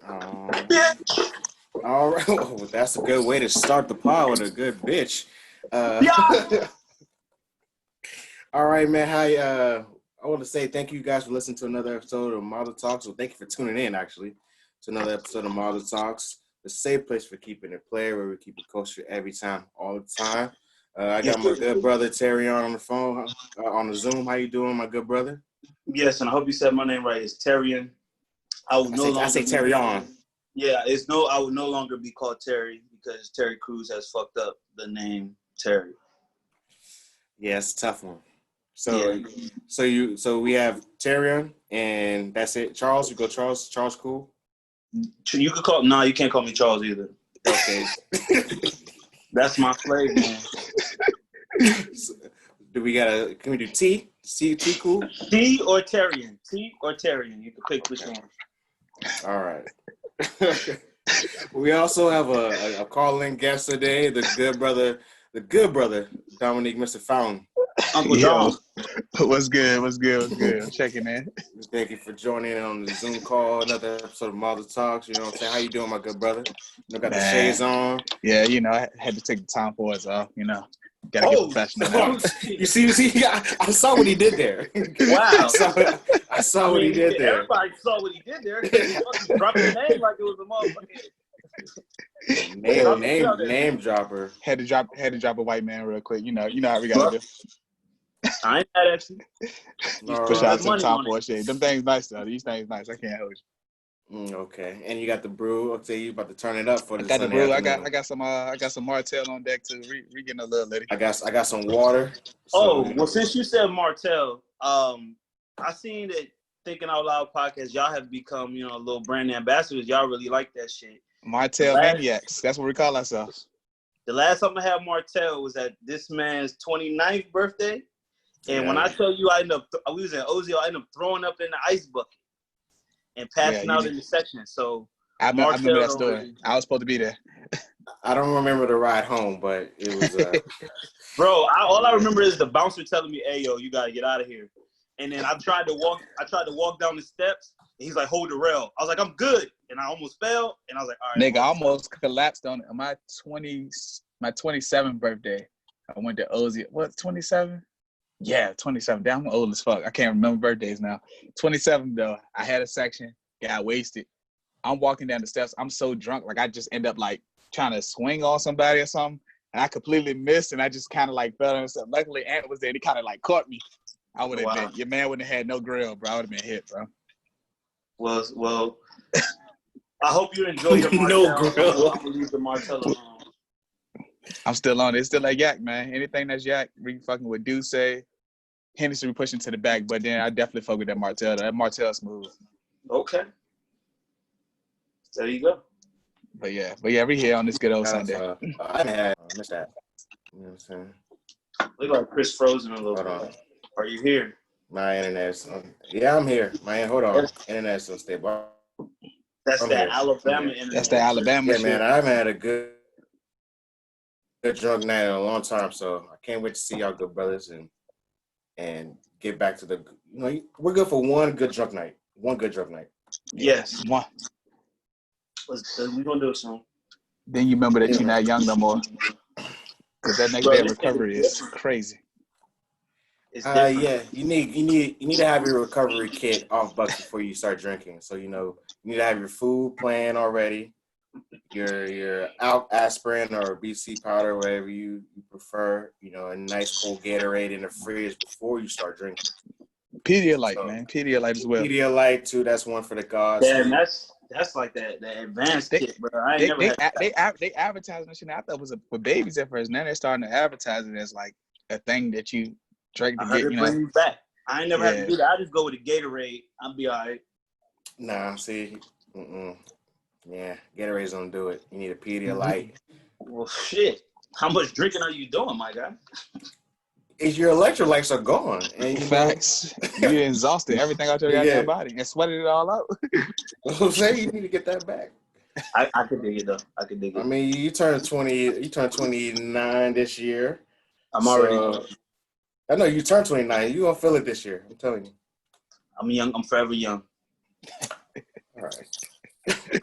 Bitch. All right. Well, that's a good way to start the pod with a good bitch. Yeah. All right, man. Hi. I want to say thank you guys for listening to another episode of Model Talks. So thank you for tuning in, actually, to another episode of Model Talks, the safe place for keeping it player, where we keep it kosher every time, all the time. I got my good brother Terry on the phone, on the Zoom. How you doing, my good brother? Yes, and I hope you said my name right. It's Terrian. I say Terry on. Yeah, I would no longer be called Terry because Terry Crews has fucked up the name Terry. Yeah, it's a tough one. So we have Tyrion, and that's it. Charles, you go Charles. Charles, cool. You could call. No, you can't call me Charles either. Okay. That's my slave name. So, can we do T? T cool? T or Terrian. T or Terrian. You can pick which one. All right. We also have a call-in guest today, the good brother, Dominique, Mr. Fountain. Uncle John. What's good? I'm checking in. Thank you for joining in on the Zoom call, another episode of Mother Talks. You know what I'm saying? How you doing, my good brother? You got the shades on. Yeah, I had to take the time for us off, Gotta get professional now. You see, I saw what he did there. Wow. I saw what he did there. Everybody saw what he did there. He fucking dropped his name like it was a motherfucker. Name dropper. Had to drop a white man real quick. You know how we gotta do. I ain't mad at you. Push out some time for shit. Them things nice though. These things nice. I can't hold you. Okay, and you got the brew. I'll tell you about to turn it up for the. I got the brew. I got some Martell on deck too. We getting a little litty. I got some water. Well, since you said Martell, I seen that Thinking Out Loud podcast. Y'all have become, little brand ambassadors. Y'all really like that shit. Martell maniacs. That's what we call ourselves. The last time I had Martell was at this man's 29th birthday, and when I tell you, we was in Ozio. I ended up throwing up in the ice bucket and passing out in the section. So I remember that story. I was supposed to be there. I don't remember the ride home, but it was. Bro, all I remember is the bouncer telling me, "Hey, yo, you gotta get out of here." And then I tried to walk down the steps, and he's like, "Hold the rail." I was like, "I'm good," and I almost fell, and I was like, "All right." Nigga, I almost collapsed on my 27th birthday. I went to Ozzy. What, 27? Yeah, 27. Damn, I'm old as fuck. I can't remember birthdays now. 27 though. I had a section, got wasted. I'm walking down the steps. I'm so drunk, like I just end up like trying to swing on somebody or something, and I completely missed, and I just kind of like fell on myself. Luckily, Ant was there. He kind of like caught me. I would have been. Your man wouldn't have had no grill, bro. I would have been hit, bro. Well. I hope you enjoy your Martell. No grill. I'm gonna leave the Martell alone. I'm still on it. It's still like yak, man. Anything that's yak, we fucking with Duce. Hennessy we pushing to the back, but then I definitely fuck with that Martell. That Martell smooth. Okay. There you go. But yeah, we here on this good old Sunday. I missed that. You know what I'm saying? Look like Chris Frozen a little bit. Are you here? My internet's yeah, I'm here. Hold on. Internet's unstable. That's that Alabama internet. That's the Alabama shit. Man, I haven't had a good drunk night in a long time, so I can't wait to see y'all good brothers and get back to the. We're good for one good drunk night. Yes. One. We're gonna do it soon. Then you remember that you're not young no more, because that next day recovery is crazy. Yeah, you need to have your recovery kit off bucks before you start drinking. So you need to have your food plan already, your aspirin or BC powder, whatever you prefer. A nice cold Gatorade in the fridge before you start drinking. Pedialyte, man, Pedialyte as well. Pedialyte too. That's one for the gods. Yeah, and that's like that advanced kit, bro. They advertising that shit. I thought it was for babies at first. Now they're starting to advertise it as like a thing that you drink to get, bring you back. I ain't never had to do that. I just go with a Gatorade. I'll be all right. Nah, see, yeah, Gatorades don't do it. You need a Pedialyte. Well, shit. How much drinking are you doing, my guy? Your electrolytes are gone. And Facts. You're exhausted. Everything out your goddamn body and sweated it all out. I'm saying you need to get that back. I could dig it though. I could dig it. I mean, you turned 20. You turned 29 this year. I'm already. I know you turned 29. You gonna feel it this year. I'm telling you. I'm young. I'm forever young. All right.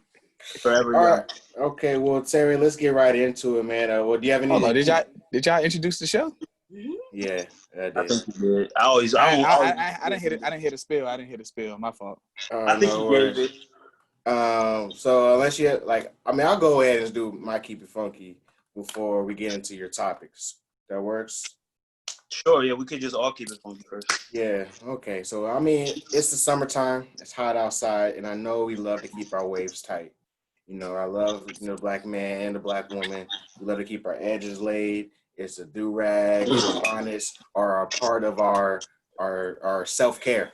Forever All young. right. Okay. Well, Terry, let's get right into it, man. Well, do you have any? Hold on, did y'all introduce the show? Yeah, I did. I think you did. I didn't hit it. I didn't hit a spill. I didn't hit a spill. My fault. I think No you gave worries. it. So unless you I'll go ahead and do my keep it funky before we get into your topics. That works. Sure, yeah, we could just all keep it funky first. Yeah. Okay. So it's the summertime. It's hot outside, and I know we love to keep our waves tight. I love the black man and the black woman. We love to keep our edges laid. It's a do-rag, the bonnets are a part of our self-care.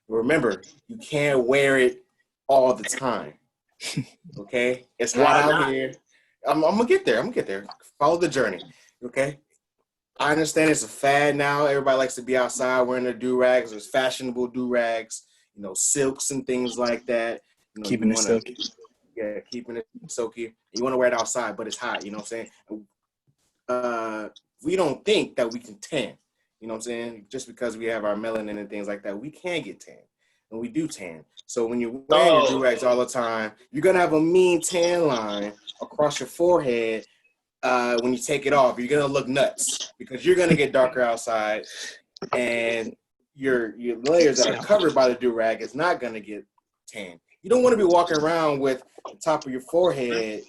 Remember, you can't wear it all the time. Okay? It's hot out here. I'm gonna get there. Follow the journey. Okay? I understand it's a fad now. Everybody likes to be outside wearing their do-rags. There's fashionable do-rags, silks and things like that. Keeping it silky. Yeah, keeping it silky. You want to wear it outside, but it's hot. You know what I'm saying? We don't think that we can tan. You know what I'm saying? Just because we have our melanin and things like that, we can get tan. And we do tan. So when you're wearing your do-rags all the time, you're going to have a mean tan line across your forehead when you take it off. You're going to look nuts because you're going to get darker outside. And your layers that are covered by the do-rag is not going to get tan. You don't want to be walking around with the top of your forehead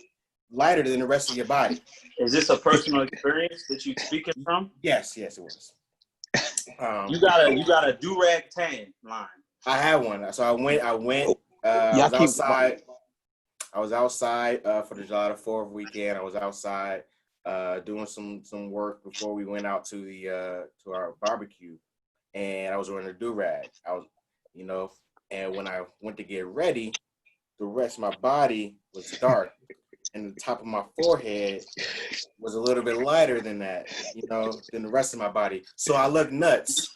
lighter than the rest of your body. Is this a personal experience that you're speaking from? Yes, it was. You got a do-rag tan line. I had one. So I went. I was outside. I was outside for the July 4th weekend. I was outside doing some work before we went out to to our barbecue, and I was wearing a do-rag. And when I went to get ready, the rest of my body was dark, and the top of my forehead was a little bit lighter than that, than the rest of my body. So I looked nuts.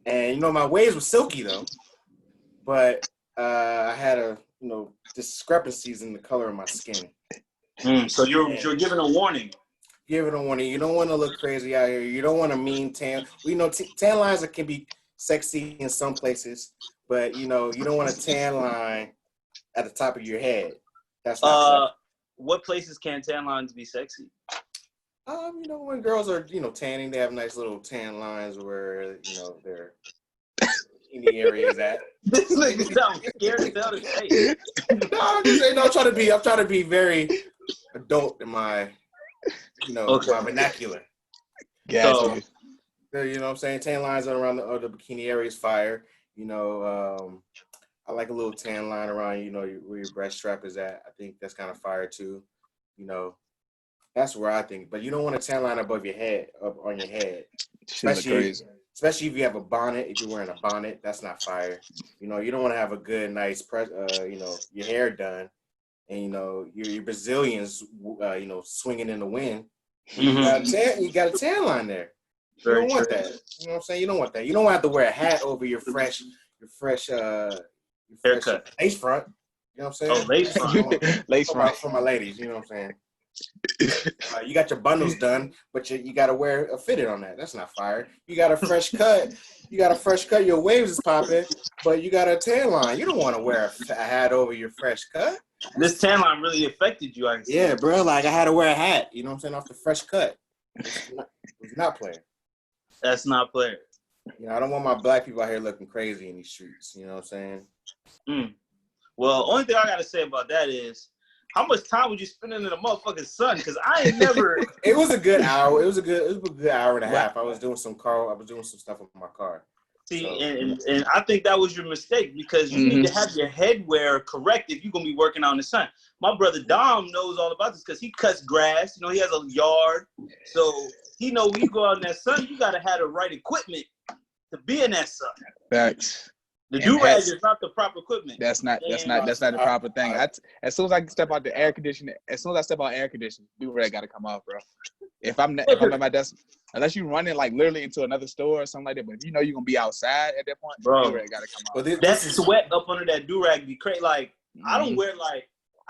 And, my waves were silky, though. But I had discrepancies in the color of my skin. So you're giving a warning. Giving a warning. You don't want to look crazy out here. You don't want a mean tan. We know tan lines can be sexy in some places. But, you don't want a tan line at the top of your head. That's not what places can tan lines be sexy? When girls are, tanning, they have nice little tan lines where, they're in the areas at. This nigga sounds scared to tell the face. No, I'm just saying, I'm trying to be very adult in my, my vernacular. Yeah. So, you know what I'm saying? Tan lines around the bikini area is fire. I like a little tan line around, where your breast strap is at. I think that's kind of fire too. That's where I think. But you don't want a tan line above your head, up on your head. Especially if you have a bonnet. If you're wearing a bonnet, that's not fire. You don't want to have a good, nice your hair done, and your Brazilians, swinging in the wind. Mm-hmm. You got a tan line there. You don't want that. You know what I'm saying? You don't want that. You don't have to wear a hat over your fresh haircut, lace front. You know what I'm saying? Oh, lace front. Lace front for my ladies. You know what I'm saying? You got your bundles done, but you got to wear a fitted on that. That's not fire. You got a fresh cut. Your waves is popping, but you got a tan line. You don't want to wear a hat over your fresh cut. This tan line really affected you, I see. Yeah, bro. Like I had to wear a hat. You know what I'm saying? Off the fresh cut. It's not playing. That's not playing. I don't want my black people out here looking crazy in these streets. You know what I'm saying? Well, only thing I got to say about that is, how much time was you spending in the motherfucking sun? Because I ain't never. It was a good hour. It was a good hour and a half. I was doing some stuff with my car. See, so. and I think that was your mistake because you need to have your headwear correct if you're gonna be working out in the sun. My brother Dom knows all about this because he cuts grass. He has a yard, so he know when you go out in that sun, you gotta have the right equipment to be in that sun. Facts. The do-rag is not the proper equipment. That's not the proper thing. As soon as I step out the air conditioning, do-rag got to come off, bro. If I'm at my desk, unless you running like literally into another store or something like that, but if you're gonna be outside at that point, bro, do-rag got to come off. But that sweat up under that do-rag be crazy. Like I don't wear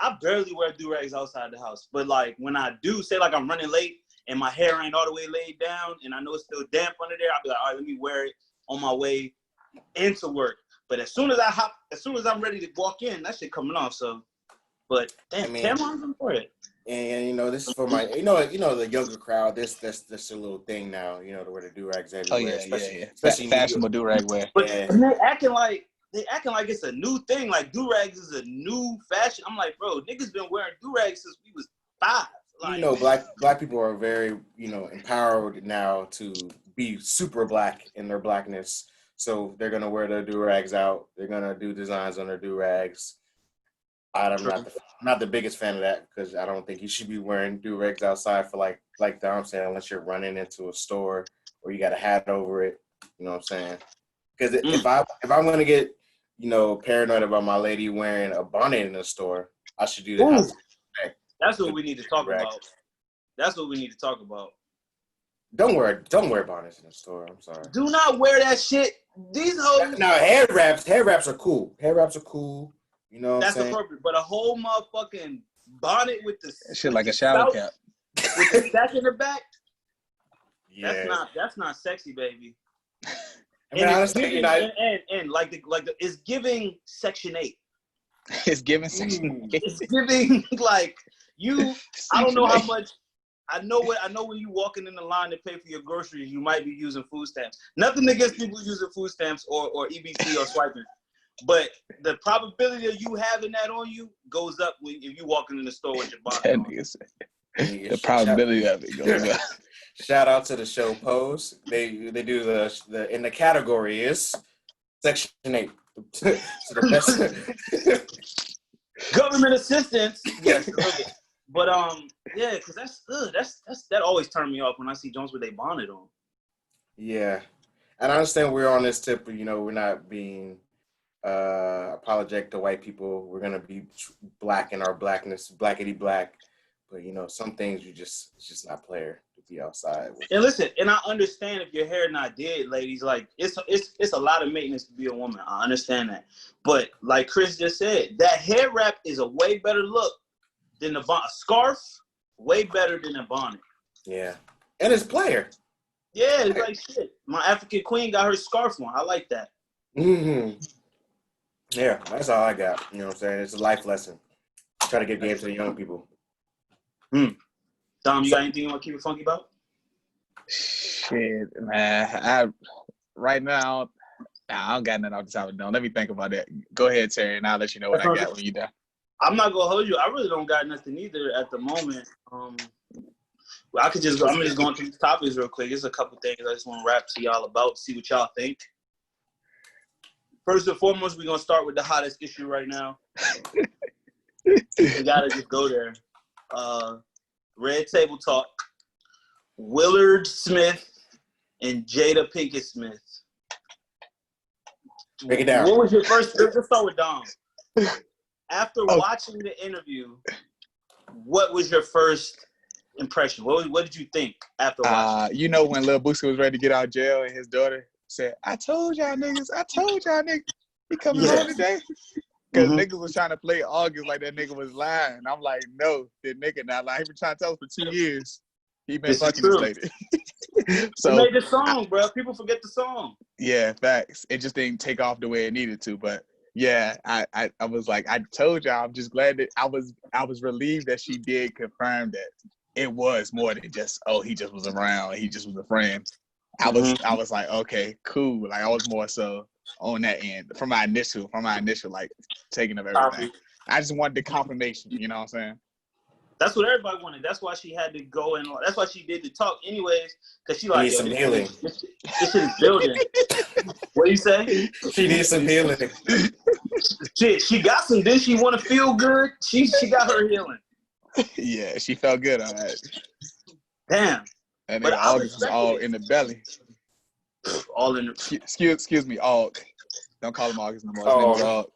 I barely wear do-rags outside the house, but like when I do, say like I'm running late and my hair ain't all the way laid down and I know it's still damp under there, I'll be like, all right, let me wear it on my way into work. But as soon as I'm ready to walk in, that shit coming off. So But damn, tampons important. And you know, this is for my the younger crowd. This a little thing now. You know, to wear the do-rags everywhere, especially fashionable do-rag wear. But they acting like it's a new thing. Like do-rags is a new fashion. I'm like, bro, niggas been wearing do-rags since we was 5. Like, you know, black people are very, you know, empowered now to be super black in their blackness. So they're gonna wear their do-rags out. They're gonna do designs on their do-rags. I'm not the biggest fan of that because I don't think you should be wearing do-rags outside for like Dom said, unless you're running into a store or you got a hat over it. You know what I'm saying? Because if I'm gonna get, you know, paranoid about my lady wearing a bonnet in the store, I should do that. That's what we need to talk about. That's what we need to talk about. Don't wear bonnets in the store. I'm sorry. Do not wear that shit. These hoes. No, hair wraps are cool. Hair wraps are cool. You know what I'm saying? That's appropriate. But a whole motherfucking bonnet with the shit like a shower cap. With the sack in the back? Yeah. That's not sexy, baby. I mean, honestly, and like it's giving Section 8. It's giving Section 8. It's giving like you. I don't know how much. I know when you walking in the line to pay for your groceries, you might be using food stamps. Nothing against people using food stamps or EBT or swiping, but the probability of you having that on you goes up if you walking in the store with your body. The probability of it goes up. Shout out to the show Pose. They do the in the category is Section 8. So the best government assistance. Yes. But yeah, because that always turned me off when I see Jones with a bonnet on. Yeah, and I understand we're on this tip, but you know we're not being apologetic to white people. We're gonna be black in our blackness, blackity black. But you know some things it's just not player to be outside with. And listen, and I understand if your hair not dead, ladies. Like it's a lot of maintenance to be a woman. I understand that, but like Chris just said, that hair wrap is a way better look than the scarf, way better than a bonnet. Yeah. And it's player. Yeah, it's like shit. My African queen got her scarf on. I like that. Mm-hmm. Yeah, that's all I got. You know what I'm saying? It's a life lesson. Try to give games to the young people. Dom, you got anything you want to keep it funky about? Shit, man. Right now, I don't got nothing off the top of the dome. Let me think about that. Go ahead, Terry, and I'll let you know what I got when you're done. I'm not gonna hold you. I really don't got nothing either at the moment. I'm just going through these topics real quick. There's a couple things I just want to rap to y'all about, see what y'all think. First and foremost, we're gonna start with the hottest issue right now. We gotta just go there. Red Table Talk. Willard Smith and Jada Pinkett Smith. Break it down. What was your first? Let's start with Dom. After watching the interview, what was your first impression? What did you think after watching? You know when Lil Boosie was ready to get out of jail and his daughter said, I told y'all niggas. He coming home today. Because niggas was trying to play August like that nigga was lying. I'm like, no, that nigga not lying. He been trying to tell us for 2 years. He been fucking this lady. So he made the song, bro. People forget the song. Yeah, facts. It just didn't take off the way it needed to, but yeah, I was like, I told y'all, I'm just glad that I was relieved that she did confirm that it was more than just, he just was around, he just was a friend. I was like, okay, cool. Like I was more so on that end from my initial like taking of everything. I just wanted the confirmation, you know what I'm saying? That's what everybody wanted. That's why she had to go and that's why she did the talk anyways, because she like, needs some healing. This shit is building. What do you say? She needs some healing. Shit, she got some. Did she want to feel good? She got her healing. Yeah, she felt good on that. Damn. And then August was all in the belly. All in the... Excuse me, Aug. Don't call him August no more. His name was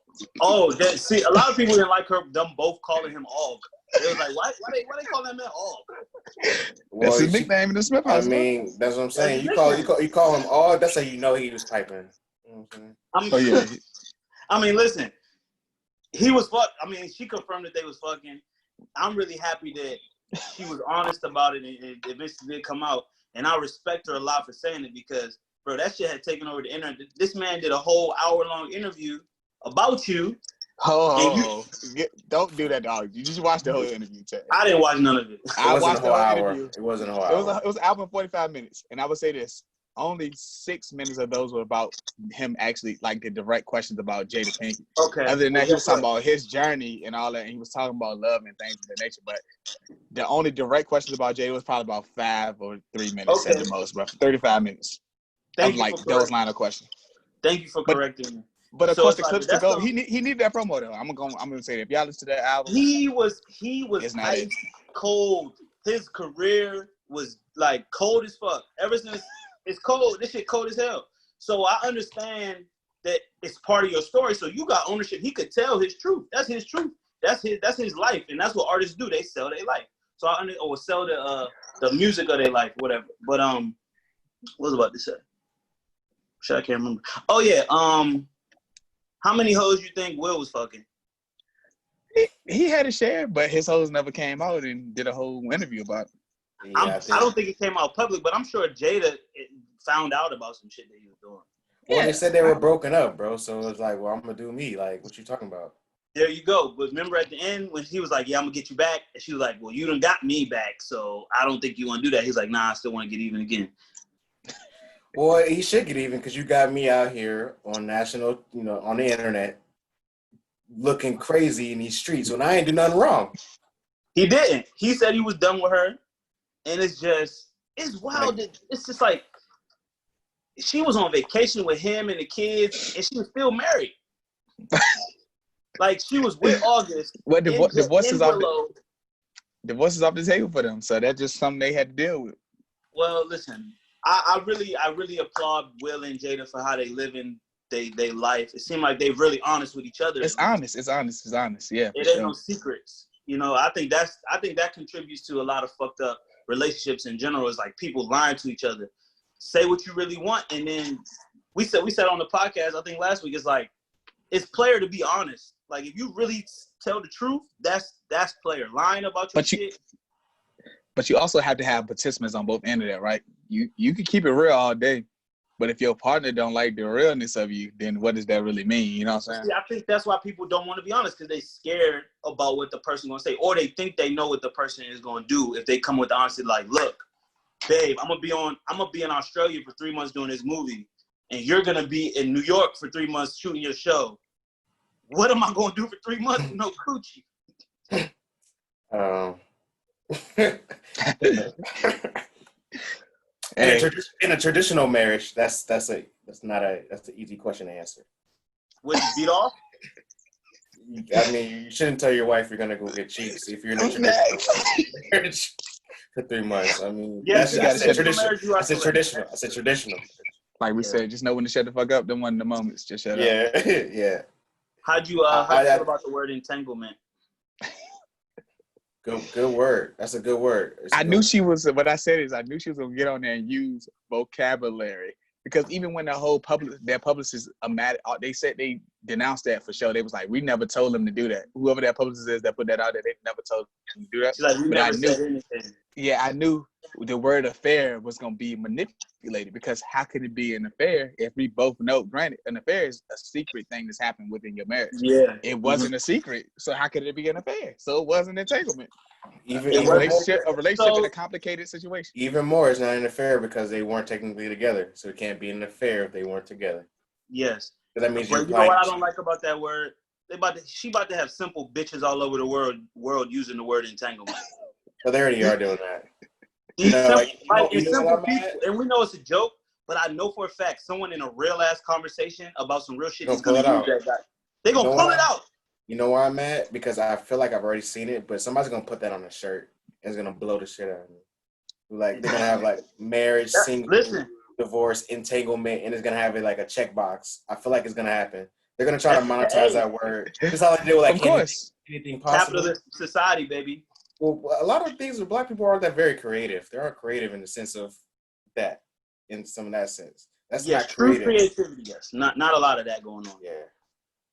Aug. See, a lot of people didn't like them both calling him Aug. It was like, why they call that man Aug? Well, that's his nickname in the Smith house. I mean, that's what I'm saying. You call him Aug, that's how you know he was typing. You know what I'm saying? I mean, listen, he was I mean, she confirmed that they was fucking. I'm really happy that she was honest about it and it eventually did come out. And I respect her a lot for saying it because, bro, that shit had taken over the internet. This man did a whole hour-long interview about you, Don't do that, dog. You just watch the whole interview, Ted. I didn't watch none of it. I watched the whole interview. It wasn't a whole hour. It was an hour and 45 minutes. And I would say this. Only 6 minutes of those were about him actually, like, the direct questions about Jada Pinkett. Okay. Other than that, he was talking about his journey and all that. And he was talking about love and things of that nature. But the only direct questions about Jada was probably about 5 or 3 minutes at the most, but 35 minutes. Thank you for those line of questions. Thank you for correcting me. But of course, the clips to go. He needed that promo though. I'm gonna say that. If y'all listen to that album, he was ice cold. His career was like cold as fuck. Ever since it's cold, this shit cold as hell. So I understand that it's part of your story. So you got ownership. He could tell his truth. That's his truth. That's his life, and that's what artists do. They sell their life. So or sell the music of their life, whatever. But what was I about to say? Shit, I can't remember. Oh yeah. How many hoes you think Will was fucking? He had a share, but his hoes never came out and did a whole interview about it. Yeah, I don't think it came out public, but I'm sure Jada found out about some shit that he was doing. Well, they said they were broken up, bro. So it was like, well, I'm gonna do me. Like, what you talking about? There you go. But remember at the end when he was like, yeah, I'm gonna get you back, and she was like, well, you done got me back, so I don't think you want to do that. He's like, nah, I still want to get even again. Well, he should get even because you got me out here on national, on the internet, looking crazy in these streets when I ain't do nothing wrong. He didn't. He said he was done with her, and it's wild. It's just like she was on vacation with him and the kids, and she was still married. Like she was with August. Well, divorce is off the table for them, so that's just something they had to deal with. Well, listen. I really applaud Will and Jada for how they live in they life. It seemed like they're really honest with each other. It's honest. Yeah. It ain't no secrets. I think that contributes to a lot of fucked up relationships in general. Is like people lying to each other. Say what you really want, and then we said on the podcast, I think last week, it's like it's player to be honest. Like if you really tell the truth, that's player. Lying about your shit. But you also have to have participants on both ends of that, right? You can keep it real all day, but if your partner don't like the realness of you, then what does that really mean? You know what I'm saying? See, I think that's why people don't want to be honest, because they scared about what the person gonna say, or they think they know what the person is gonna do if they come with the honesty. Like, look, babe, I'm gonna be in Australia for 3 months doing this movie, and you're gonna be in New York for 3 months shooting your show. What am I gonna do for 3 months with no coochie? In a traditional marriage, that's an easy question to answer. Would you beat off? I mean, you shouldn't tell your wife you're gonna go get cheeks if you're in a traditional marriage for 3 months. I mean, yes, that's traditional. I said traditional. Like we said, just know when to shut the fuck up. Then one of the moments, just shut up. Yeah. How'd you feel about the word entanglement? Good word. That's a good word. I knew she was gonna get on there and use vocabulary, because even when their publicist, they said they denounced that for sure. They was like, we never told them to do that. Whoever that publicist is that put that out there, they never told them to do that. She's like, we never said anything. Yeah, I knew the word affair was gonna be manipulated, because how could it be an affair if we both know? Granted, an affair is a secret thing that's happened within your marriage. Yeah, it wasn't a secret, so how could it be an affair? So it wasn't entanglement. A relationship in a complicated situation. Even more, it's not an affair because they weren't technically together, so it can't be an affair if they weren't together. Yes, that means you know what I don't like about that word? She about to have simple bitches all over the world using the word entanglement. Well, they already are doing that. Simple people, and we know it's a joke, but I know for a fact someone in a real ass conversation about some real shit is gonna use that guy. They're gonna pull it out. You know where I'm at? Because I feel like I've already seen it, but somebody's gonna put that on a shirt and it's gonna blow the shit out of me. Like they're gonna have like marriage, single, divorce, entanglement, and it's gonna have it like a checkbox. I feel like it's gonna happen. They're gonna try to monetize that word. That's how they do like anything possible. Capitalist society, baby. Well, a lot of things with Black people aren't that very creative. They aren't creative in the sense of that, in some of that sense. That's not creative. True creativity, yes. Not a lot of that going on. Yeah.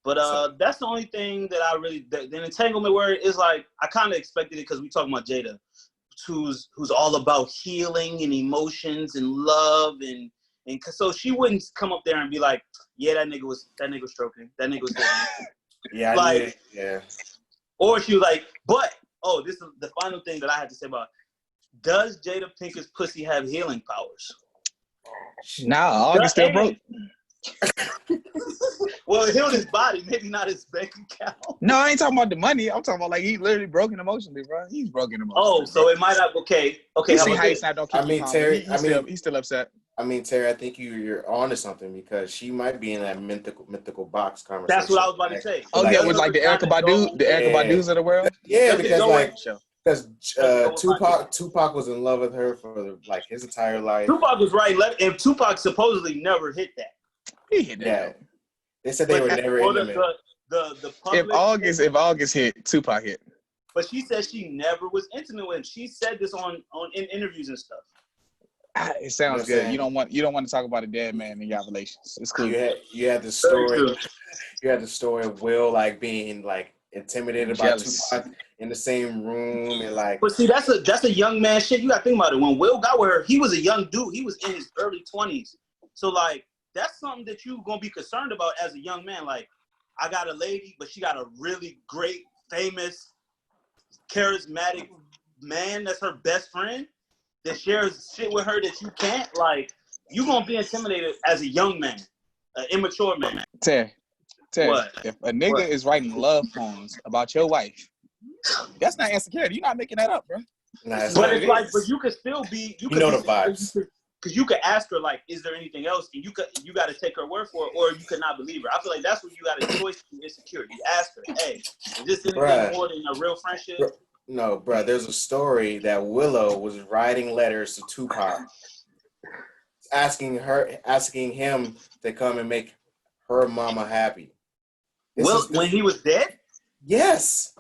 But that's the only thing that I really, the entanglement word is like, I kind of expected it because we talking about Jada, who's all about healing and emotions and love, and so she wouldn't come up there and be like, yeah, that nigga was stroking, that nigga was hitting. Yeah, like, yeah. Or she was like, but this is the final thing that I have to say about it. Does Jada Pinkett's pussy have healing powers? Nah, August still broke. Well, it healed his body, maybe not his bank account. No, I ain't talking about the money. I'm talking about like he literally broken emotionally, bro. He's broken emotionally. Oh, so it might have. Okay. You see how he snapped on Kiki Palmer. Terry. He's still upset. I mean, Terry, I think you're onto something because she might be in that mythical box conversation. That's what I was about to say. Oh, yeah, with like the Erykah Badu's of the world. Yeah, because Tupac was in love with her for like his entire life. Tupac was right, and Tupac supposedly never hit that. He hit that. Yeah, they said they were never intimate. The public, if August hit, Tupac hit. But she said she never was intimate with him. She said this in interviews and stuff. It sounds good. You don't want to talk about a dead man in your relations. It's cool. You had the story. You had the story of Will like being like intimidated by Tupac in the same room and like. But see, that's a young man shit. You gotta think about it. When Will got with her, he was a young dude. He was in his early 20s. So like that's something that you gonna be concerned about as a young man. Like I got a lady, but she got a really great, famous, charismatic man that's her best friend that shares shit with her that you can't. Like you gonna be intimidated as a young man, an immature man. Terry, what? If a nigga is writing love poems about your wife, that's not insecurity. You're not making that up, bro. But it's like, but you could still be. You know the vibes. Because you could ask her like, "Is there anything else?" And you got to take her word for it, or you could not believe her. I feel like that's where you got a choice to be insecure. You ask her, "Hey, is this anything more than a real friendship?" No, bro. There's a story that Willow was writing letters to Tupac, asking him to come and make her mama happy. When he was dead? Yes.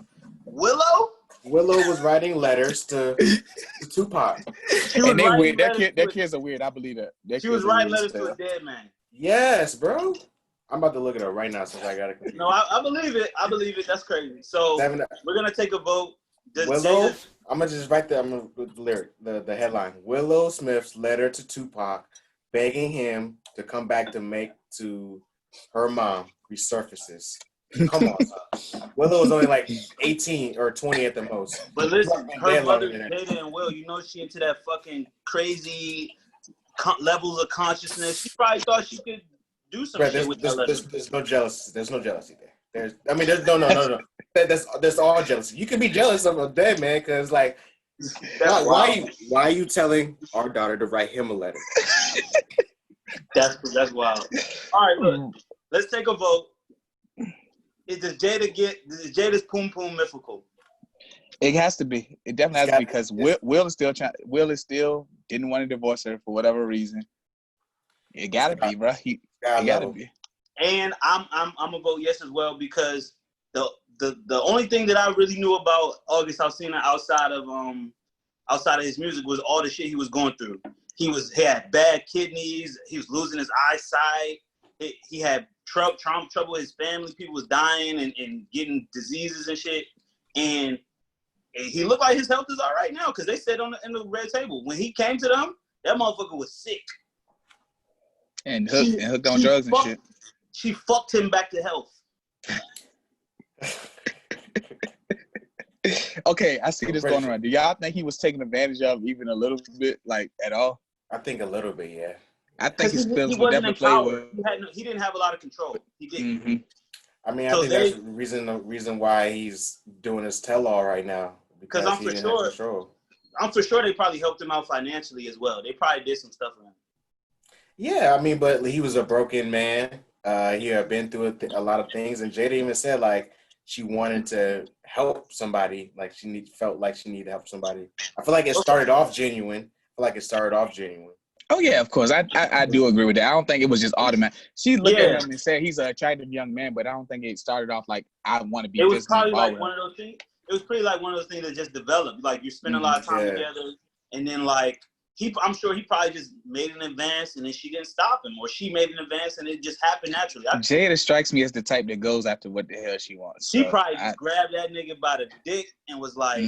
Willow was writing letters to Tupac. And they weird. That kid's a weird. I believe that. She was writing letters to a dead man. Yes, bro. I'm about to look it up right now since I got it. No, I believe it. I believe it. That's crazy. So we're gonna take a vote. Willow, I'm gonna just write the lyric, the headline. Willow Smith's letter to Tupac, begging him to come back to make to her mom resurfaces. Come on, son. Willow is only like 18 or 20 at the most. But listen, her mother, Jada and Will, you know she into that fucking crazy levels of consciousness. She probably thought she could do some shit with that letter. There's no jealousy. There's no jealousy there. There's no. That's all jealousy. You can be jealous of a dead man because like, why are you telling our daughter to write him a letter? That's wild. All right, look, let's take a vote. Does Jada's poom poom mythical? It has to be. It definitely has to be because Will is still trying. Will is still didn't want to divorce her for whatever reason. It gotta be, bro. It gotta be. And I'm gonna vote yes as well because the only thing that I really knew about August Alsina outside of his music was all the shit he was going through. He had bad kidneys. He was losing his eyesight. He had trouble with his family. People was dying and getting diseases and shit. And he looked like his health is all right now because they said in the red table when he came to them, that motherfucker was sick and hooked on drugs and shit. She fucked him back to health. Okay, I see this going around. Do y'all think he was taken advantage of even a little bit, like at all? I think a little bit, yeah. I think his feelings would definitely play with. He didn't have a lot of control. He didn't. Mm-hmm. I mean, I think that's the reason why he's doing his tell-all right now. Because I'm for sure they probably helped him out financially as well. They probably did some stuff for him. Yeah, I mean, but he was a broken man. He had been through a lot of things, and Jada even said like she wanted to help somebody, like felt like she needed to help somebody. I feel like it started off genuine. Oh yeah, of course. I do agree with that. I don't think it was just automatic. She looked at him and said he's an attractive young man, but I don't think it started off like I want to be. It was probably like one of those things. It was pretty like one of those things that just developed. Like you spend a lot of time together, and then like I'm sure he probably just made an advance, and then she didn't stop him, or she made an advance, and it just happened naturally. Jada strikes me as the type that goes after what the hell she wants. She probably just grabbed that nigga by the dick and was like,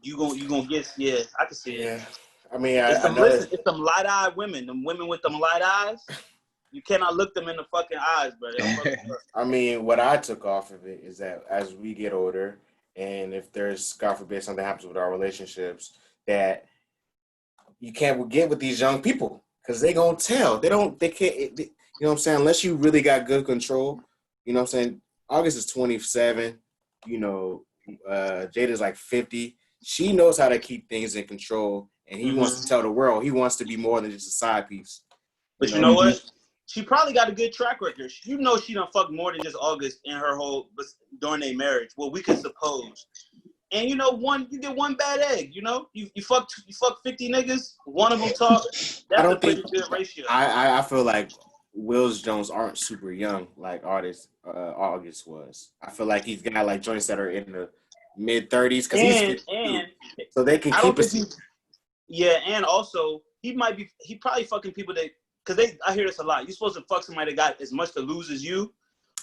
"You gonna get I can see it." I mean, it's some light-eyed women. Them women with them light eyes. You cannot look them in the fucking eyes, bro. I mean, what I took off of it is that as we get older, and if there's, God forbid, something happens with our relationships, that you can't get with these young people because they gonna tell. They can't. You know what I'm saying? Unless you really got good control. You know what I'm saying? August is 27. You know, Jada's like 50. She knows how to keep things in control, and he wants to tell the world he wants to be more than just a side piece. But you know what? She probably got a good track record. You know she done fucked more than just August in her whole during their marriage. Well, we can suppose. And you know, you get one bad egg. You know, you fuck 50 niggas. One of them talk. That's a pretty good ratio. I feel like Wills Jones aren't super young like August was. I feel like he's got like joints that are in the mid-30s because he's 52, so they can keep us. Yeah, and also he probably fucking people that. Because I hear this a lot. You're supposed to fuck somebody that got as much to lose as you.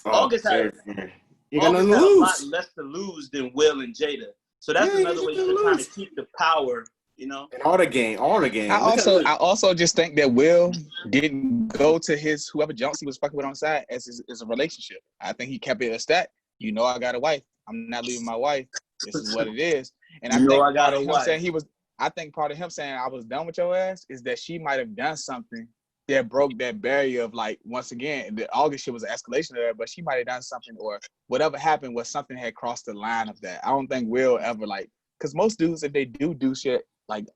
August had a lot less to lose than Will and Jada. So that's another way to kind of keep the power, you know? And all the game. I also just think that Will didn't go to his whoever Jones he was fucking with on the side as a relationship. I think he kept it a stat. You know, I got a wife. I'm not leaving my wife. This is what it is. And I think part of him saying I think part of him saying I was done with your ass is that she might have done something that broke that barrier of like, once again, the August shit was an escalation of that, but she might have done something or whatever happened was something had crossed the line of that. I don't think Will ever like, because most dudes, if they do shit like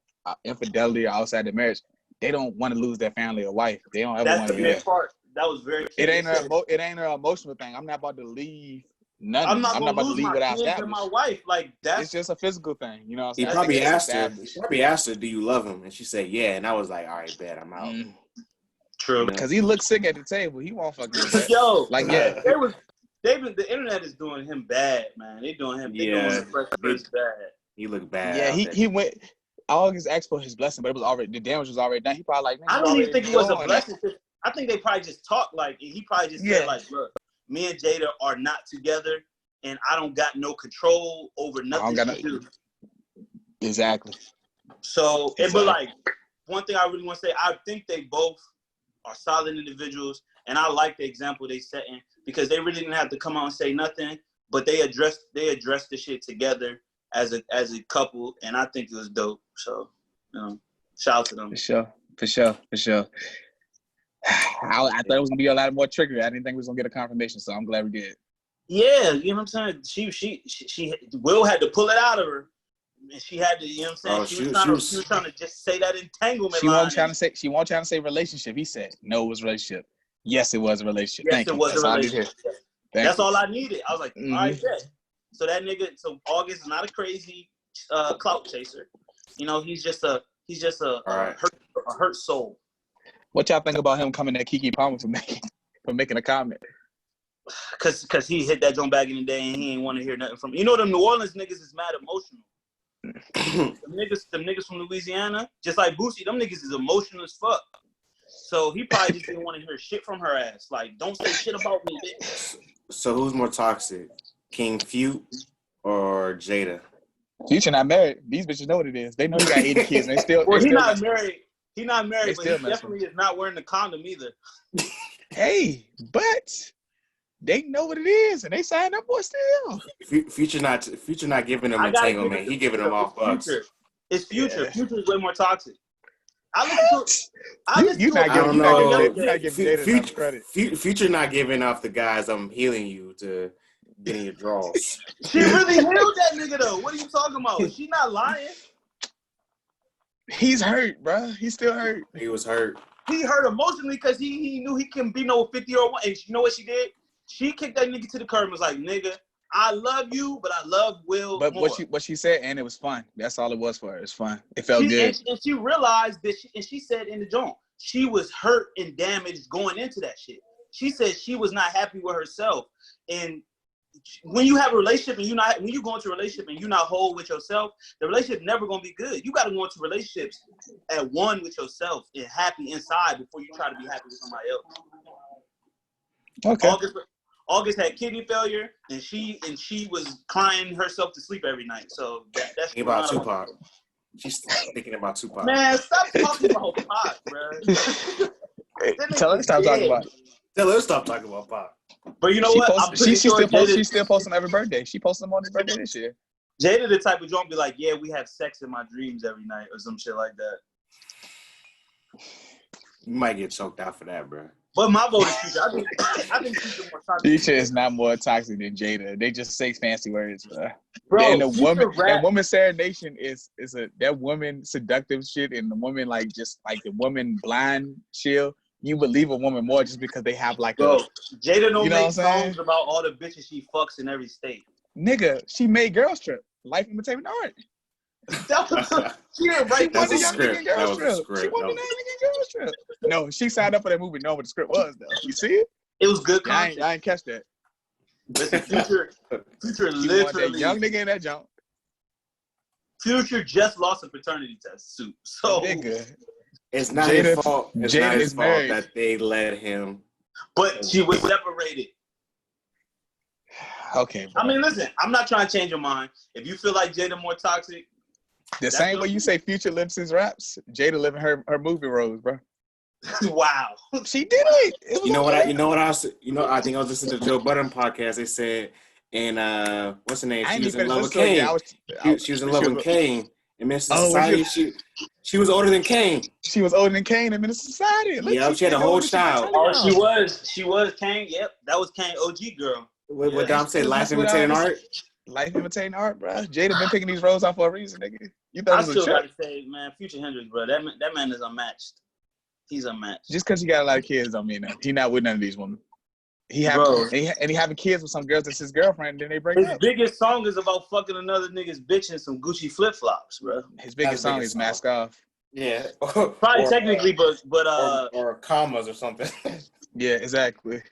infidelity or outside the marriage, they don't want to lose their family or wife. They don't ever want to do that. Part. That was very key. It ain't an emotional thing. I'm not about to leave nothing. I'm not about to leave without established. My wife, like that's it's just a physical thing. You know what I'm saying? He probably asked her, do you love him? And she said, yeah. And I was like, all right, bet, I'm out. True, because he looked sick at the table. He won't fucking do that. Yo, like the internet is doing him bad, man. They doing him. Doing Chris bad. He looked bad. Yeah, he went. August asked for his blessing, but it was already the damage was already done. He probably like. I don't even think it was a blessing. I think they probably just talked like he probably just said like, look, me and Jada are not together, and I don't got no control over nothing she do. Exactly. So, but like. One thing I really want to say, I think they both are solid individuals, and I like the example they set in because they really didn't have to come out and say nothing, but they addressed the shit together as a couple, and I think it was dope. So, you know, shout out to them. For sure. I thought it was gonna be a lot more trickery. I didn't think we was gonna get a confirmation, so I'm glad we did. Yeah, you know what I'm saying. She Will had to pull it out of her. And she had to, you know what I'm saying? She was trying to just say that entanglement. She won't trying to say relationship. He said, no, it was a relationship. Yes, it was a relationship. Yes, it was a relationship. That's all I needed. I was like, all right, yeah. So that nigga, August is not a crazy clout chaser. You know, he's just a hurt soul. What y'all think about him coming at Keke Palmer for making a comment? Cause he hit that joint back in the day and he ain't want to hear nothing from. You know, the New Orleans niggas is mad emotional. Them niggas from Louisiana, just like Boosie, them niggas is emotional as fuck. So he probably just didn't want to hear shit from her ass. Like, don't say shit about me, bitch. So who's more toxic, King Feud or Jada? Future not married. These bitches know what it is. They know he got 80 kids and they still. Well, he's not married. He's not married, but he definitely is not wearing the condom either. Hey, but they know what it is, and they signed up for it still. Future not giving them entanglement. He giving them off bucks. It's Future. Yeah. Future is way more toxic. You're not giving Jada enough credit. Future not giving off the guys I'm healing you to getting your draws. She really healed that nigga though. What are you talking about? She not lying. He's hurt, bro. He's still hurt. He was hurt. He hurt emotionally because he knew he couldn't be no 50-year-old one. And you know what she did? She kicked that nigga to the curb and was like, nigga, I love you, but I love Will more. What she said, and it was fun. That's all it was for her. It was fun. It felt good. And she realized that, she said in the joint, she was hurt and damaged going into that shit. She said she was not happy with herself. And when you have a relationship and when you go into a relationship and you're not whole with yourself, the relationship never gonna be good. You gotta go into relationships at one with yourself and happy inside before you try to be happy with somebody else. Okay. August had kidney failure, and she was crying herself to sleep every night. So that's thinking about Tupac. She's thinking about Tupac. Man, stop talking about Tupac, bro. Tell her to stop talking about it. Tell her to stop talking about Pop. But you know what? I'm pretty sure She still posting every birthday. She posted him on his birthday this year. Jada the type of joint be like, yeah, we have sex in my dreams every night or some shit like that. You might get choked out for that, bro. But my vote is Future. I think Future more toxic. Future is not more toxic than Jada. They just say fancy words, bro. And that woman serenation is that woman seductive shit, and the woman like the woman blind shield. You believe a woman more just because they have like Jada don't make songs about all the bitches she fucks in every state. Nigga, she made Girls Trip, Life Imitating Art. She didn't write that was a script. That was a script. She wasn't Girls Trip. No, she signed up for that movie knowing what the script was, though. You see it? It was good content. I ain't catch that. Listen, Future literally young nigga in that jump. Future just lost a paternity test suit. So nigga. It's not his fault. It's not his fault that they let him. But she was separated. Okay. Bro. I mean, listen, I'm not trying to change your mind. If you feel like Jada more toxic. The same way you say Future lives his raps, Jada living her movie roles, bro. Wow. She did it. I think I was listening to Joe Budden podcast. They said, and what's her name? She was in love with Kane. She was in love with Kane. In Minister Society, she was older than Kane. She was older than Kane in Minister Society. Yeah, she had a whole child. Oh, she was Kane. Yep, that was Kane OG girl. What Dom said, Life Imitating Art? Life Imitating Art, bro. Jada been picking these roles out for a reason, nigga. You thought I still gotta say, man, Future Hendrix, bro. That man is unmatched. He's unmatched. Just because he got a lot of kids don't mean that. He not with none of these women. He having kids with some girls that's his girlfriend, and then they break up. His biggest song is about fucking another nigga's bitch in some Gucci flip flops, bro. His biggest song is Mask Off. Yeah, probably technically, but or commas or something. Yeah, exactly.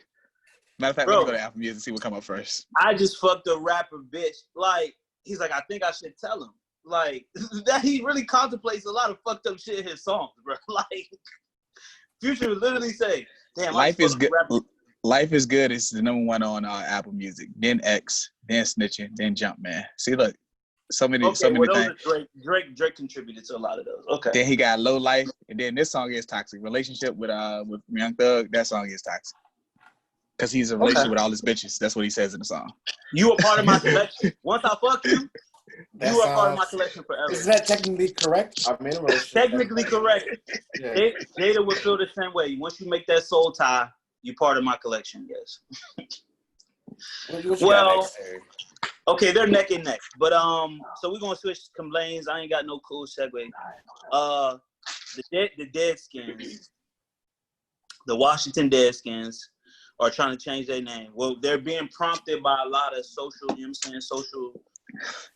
Matter of fact, let me go to Apple Music and see what come up first. I just fucked a rapper bitch. Like, he's like, I think I should tell him. Like, that he really contemplates a lot of fucked up shit in his songs, bro. Like, Future would literally say, damn, Life is good. Life is Good is the number one on Apple Music. Then X, then Snitching, then Jumpman. See, look, so many things. Drake contributed to a lot of those. Okay. Then he got Low Life, and then this song is Toxic. Relationship with Young Thug, that song is toxic. Because he's in a relationship with all his bitches. That's what he says in the song. You are part of my collection. Once I fuck you, you are part of my collection forever. Is that technically correct? I'm in a relationship. Technically correct. Yeah. Jada would feel the same way. Once you make that soul tie, you part of my collection, yes. Well, okay, they're neck and neck. But so we're gonna switch some lanes. I ain't got no cool segue. The Deadskins, the Washington Deadskins, are trying to change their name. Well, they're being prompted by a lot of social, you know what I'm saying, social.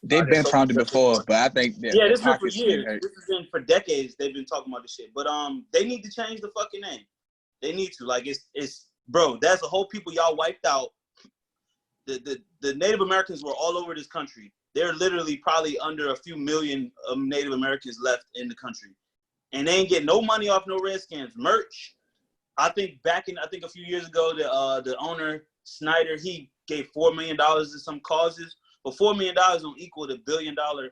They've been prompted before, but I think this has been for years. This has been for decades. They've been talking about this shit. But they need to change the fucking name. They need to. Like, it's bro, that's a whole people y'all wiped out. The Native Americans were all over this country. They're literally probably under a few million Native Americans left in the country. And they ain't getting no money off no Redskins merch. I think a few years ago, the owner, Snyder, he gave $4 million to some causes. But $4 million don't equal the billion dollar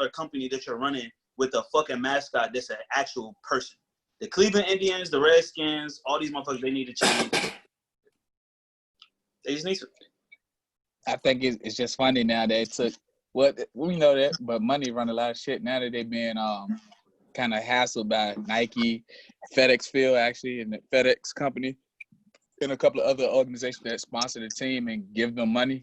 company that you're running with a fucking mascot that's an actual person. The Cleveland Indians, the Redskins, all these motherfuckers, they need to change. They just need to. I think it's just funny now that it took we know that, but money run a lot of shit. Now that they've been kind of hassled by Nike, FedEx Field actually, and the FedEx company, and a couple of other organizations that sponsor the team and give them money.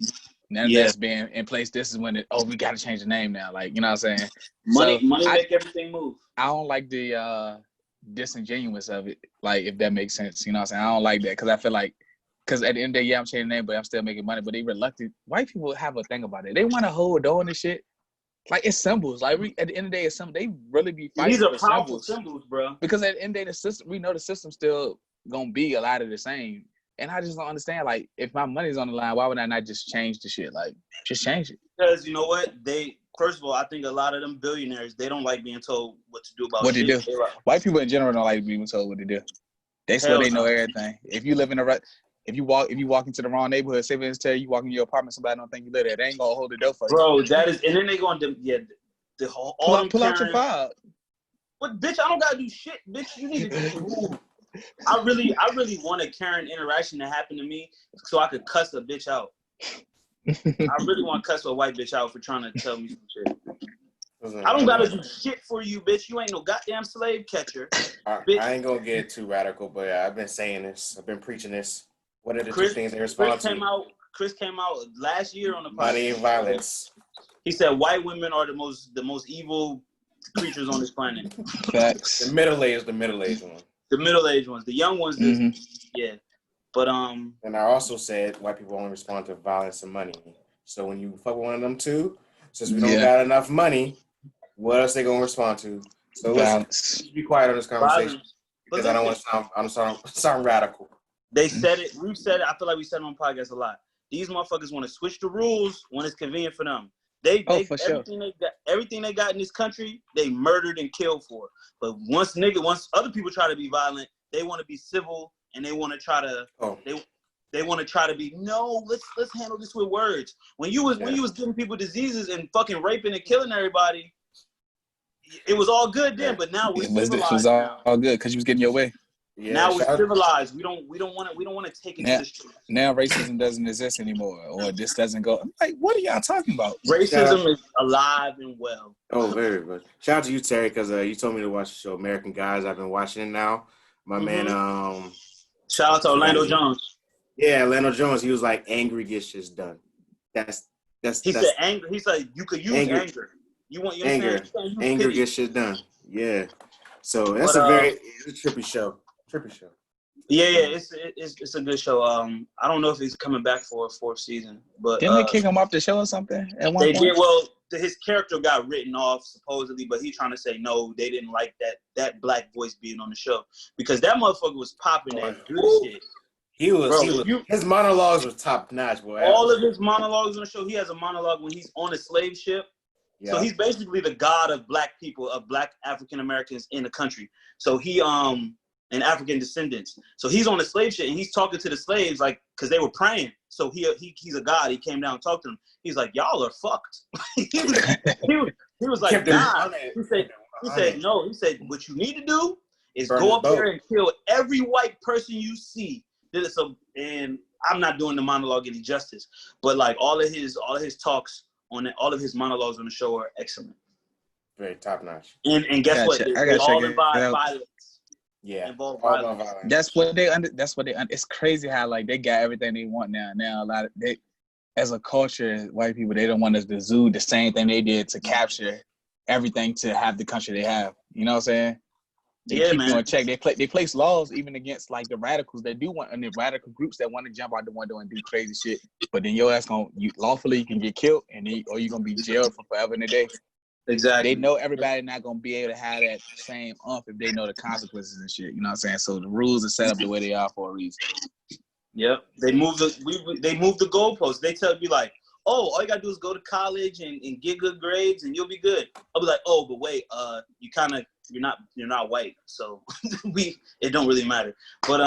Now that's being in place, this is when we got to change the name now. Like, you know what I'm saying? Money make everything move. I don't like the disingenuous of it, like, if that makes sense. You know what I'm saying? I don't like that because I feel like, because at the end of the day, I'm changing the name, but I'm still making money. But they reluctant. White people have a thing about it. They want to hold on to shit. Like, it's symbols. Like, at the end of the day, it's something. They really be fighting. These are powerful symbols, bro. Because at the end of the day, the system, we know the system's still gonna be a lot of the same. And I just don't understand, like, if my money's on the line, why would I not just change the shit? Like, just change it. Because you know what? First of all, I think a lot of them billionaires, they don't like being told what to do about what shit. They do. White people in general don't like being told what to do. They swear they know everything. If you live in if you walk into the wrong neighborhood, say for instance, tell you walk in your apartment, somebody don't think you live there. They ain't gonna hold the door for you. Bro, that is, and then they going to the whole pull out your file. But bitch, I don't gotta do shit, bitch. You need to move. I really want a Karen interaction to happen to me so I could cuss a bitch out. I really want to cuss a white bitch out for trying to tell me some shit. I don't gotta do shit for you, bitch. You ain't no goddamn slave catcher. I ain't gonna get too radical, but I've been saying this. I've been preaching this. What are the two things they respond to? Chris came out last year on the podcast. Money and violence. He said white women are the most evil creatures on this planet. Facts. The middle-aged ones. The middle-aged ones. The young ones, yeah. But And I also said white people only respond to violence and money. So when you fuck with one of them two, since we don't got enough money, what else they gonna respond to? So let's be quiet on this conversation because I don't want to sound radical. They said it. We've said it. I feel like we said it on podcasts a lot. These motherfuckers want to switch the rules when it's convenient for them. Everything they got in this country, they murdered and killed for. But once other people try to be violent, they want to be civil and they want to try to they want to try to be let's handle this with words. When you was giving people diseases and fucking raping and killing everybody, it was all good then. But now we're civilized. It was all good because you was getting your way. Yeah, now we're civilized. We don't want to take it to the street. Now racism doesn't exist anymore, or this doesn't go. I'm like, what are y'all talking about? Racism is alive and well. Oh, very good. Shout out to you, Terry, because you told me to watch the show American Guys. I've been watching it now. My man, shout out to Orlando Jones. Yeah, Orlando Jones. He was like, "Angry gets shit done." He said, "Anger." He said, "You could use anger. You want your anger gets shit done." Yeah. So that's a trippy show. Yeah, it's a good show. I don't know if he's coming back for a fourth season, but didn't they kick him off the show or something at one point? They did. Well, his character got written off supposedly, but he's trying to say no, they didn't like that black voice being on the show because that motherfucker was popping that good shit. His monologues were top notch, boy. All of his monologues on the show. He has a monologue when he's on a slave ship. Yeah. So he's basically the god of black people, of black African Americans in the country. So he and African descendants. So he's on the slave ship and he's talking to the slaves like because they were praying. So he's a god. He came down and talked to them. He's like, y'all are fucked. he was like, God. He said no. He said what you need to do is go up there and kill every white person you see. And I'm not doing the monologue any justice, but like all of his talks on it, all of his monologues on the show are excellent. Very top notch. And guess what? They all involve violence. Yeah, that's what they. It's crazy how like they got everything they want now. Now a lot of as a culture, white people, they don't want us to do the same thing they did to capture everything to have the country they have. You know what I'm saying? They keep you in check. They place laws even against like the radicals that do want, and the radical groups that want to jump out the window and do crazy shit. But then your ass lawfully you can get killed, or you're gonna be jailed for forever and a day. Exactly. They know everybody not gonna be able to have that same if they know the consequences and shit. You know what I'm saying? So the rules are set up the way they are for a reason. Yep. They move the goalposts. They tell you like, oh, all you gotta do is go to college and get good grades and you'll be good. I'll be like, oh, but wait, you're not white, so it don't really matter. But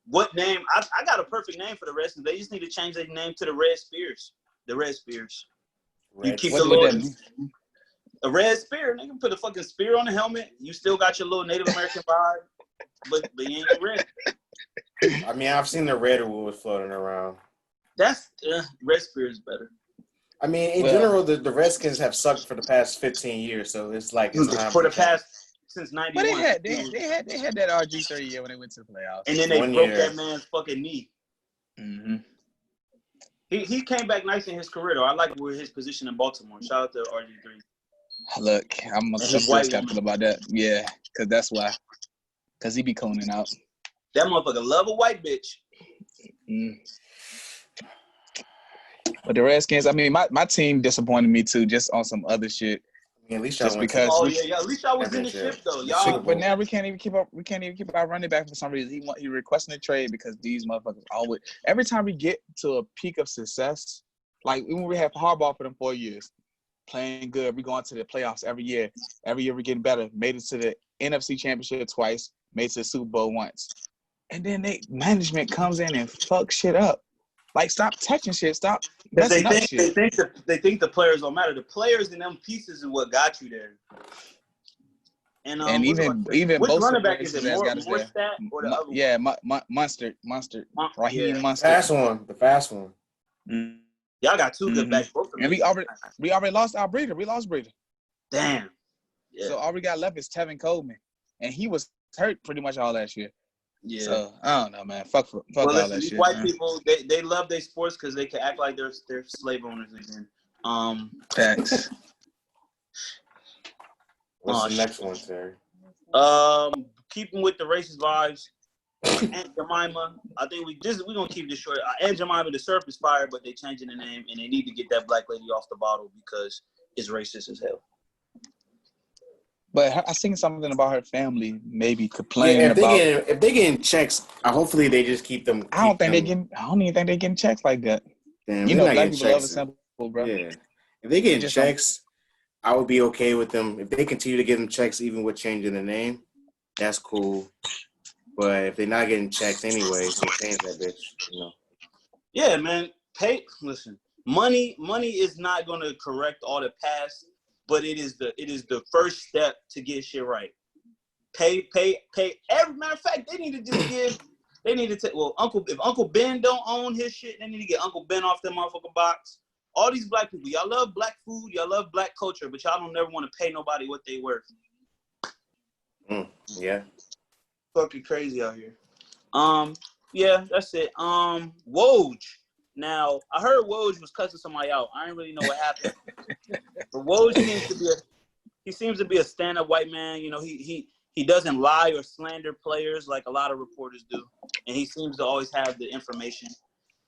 what name? I got a perfect name for the Reds. They just need to change their name to the Red Spears. The Red Spears. You keep the Lord. A red spear, nigga. Put a fucking spear on the helmet. You still got your little Native American vibe, but you ain't red. I mean, I've seen the red wood floating around. That's red spear is better. I mean, in general, the Redskins have sucked for the past 15 years, so it's like for the past since '91. But they had that RG30 year when they went to the playoffs, and then they broke that man's fucking knee. Mm-hmm. He came back nice in his career though. I like his position in Baltimore. Shout out to RG3. Look, I'm skeptical about that. Yeah, because that's why. Because he be coning out. That motherfucker love a white bitch. Mm. But the Redskins, I mean, my team disappointed me too, just on some other shit. I mean, at least y'all at least y'all was in the ship though, y'all. But now we can't even keep up. We can't even keep our running back for some reason. He requesting a trade because these motherfuckers always. Every time we get to a peak of success, like when we have Harbaugh for them 4 years, playing good, we going to the playoffs every year. Every year we getting better. Made it to the NFC Championship twice. Made it to the Super Bowl once, and then management comes in and fuck shit up. Like, stop touching shit. Stop messing up shit. They think the players don't matter. The players and them pieces is what got you there. And And even which most running of the back is it? racist ass got us More there. stat or the other Yeah, one? Munster, Raheem Yeah. Munster. The fast one. Y'all got two good Mm-hmm. backs. Both of them. And we already lost our breeder. We lost breeder. Damn. Yeah. So all we got left is Tevin Coleman, and he was hurt pretty much all last year. Yeah. So I don't know, man. Fuck well, all listen, that these shit. white Man. people, they love their sports because they can act like they're slave owners again. Facts. What's the next one, Terry? Keeping with the racist vibes. Aunt Jemima, I think we gonna keep this short. Aunt Jemima, the syrup is fire, but they changing the name and they need to get that black lady off the bottle because it's racist as hell. But I seen something about her family maybe complaining about. If they getting checks, hopefully they just keep them. I don't even think they getting checks like that. Damn, you know, black people checks, love a simple, bro. Yeah, if they getting checks, I would be okay with them. If they continue to give them checks, even with changing the name, that's cool. But if they're not getting checks anyway, so change that bitch. You know. Yeah, man. Listen, money is not gonna correct all the past, but it is the first step to get shit right. Pay. Every matter of fact, they need to just give. They need to take. Well, if Uncle Ben don't own his shit, they need to get Uncle Ben off that motherfucking box. All these black people, y'all love black food, y'all love black culture, but y'all don't never want to pay nobody what they worth. Yeah. Fucking crazy out here. Yeah, that's it. Woj. Now, I heard Woj was cussing somebody out. I didn't really know what happened. But Woj seems to be a stand-up white man. You know, he doesn't lie or slander players like a lot of reporters do. And he seems to always have the information.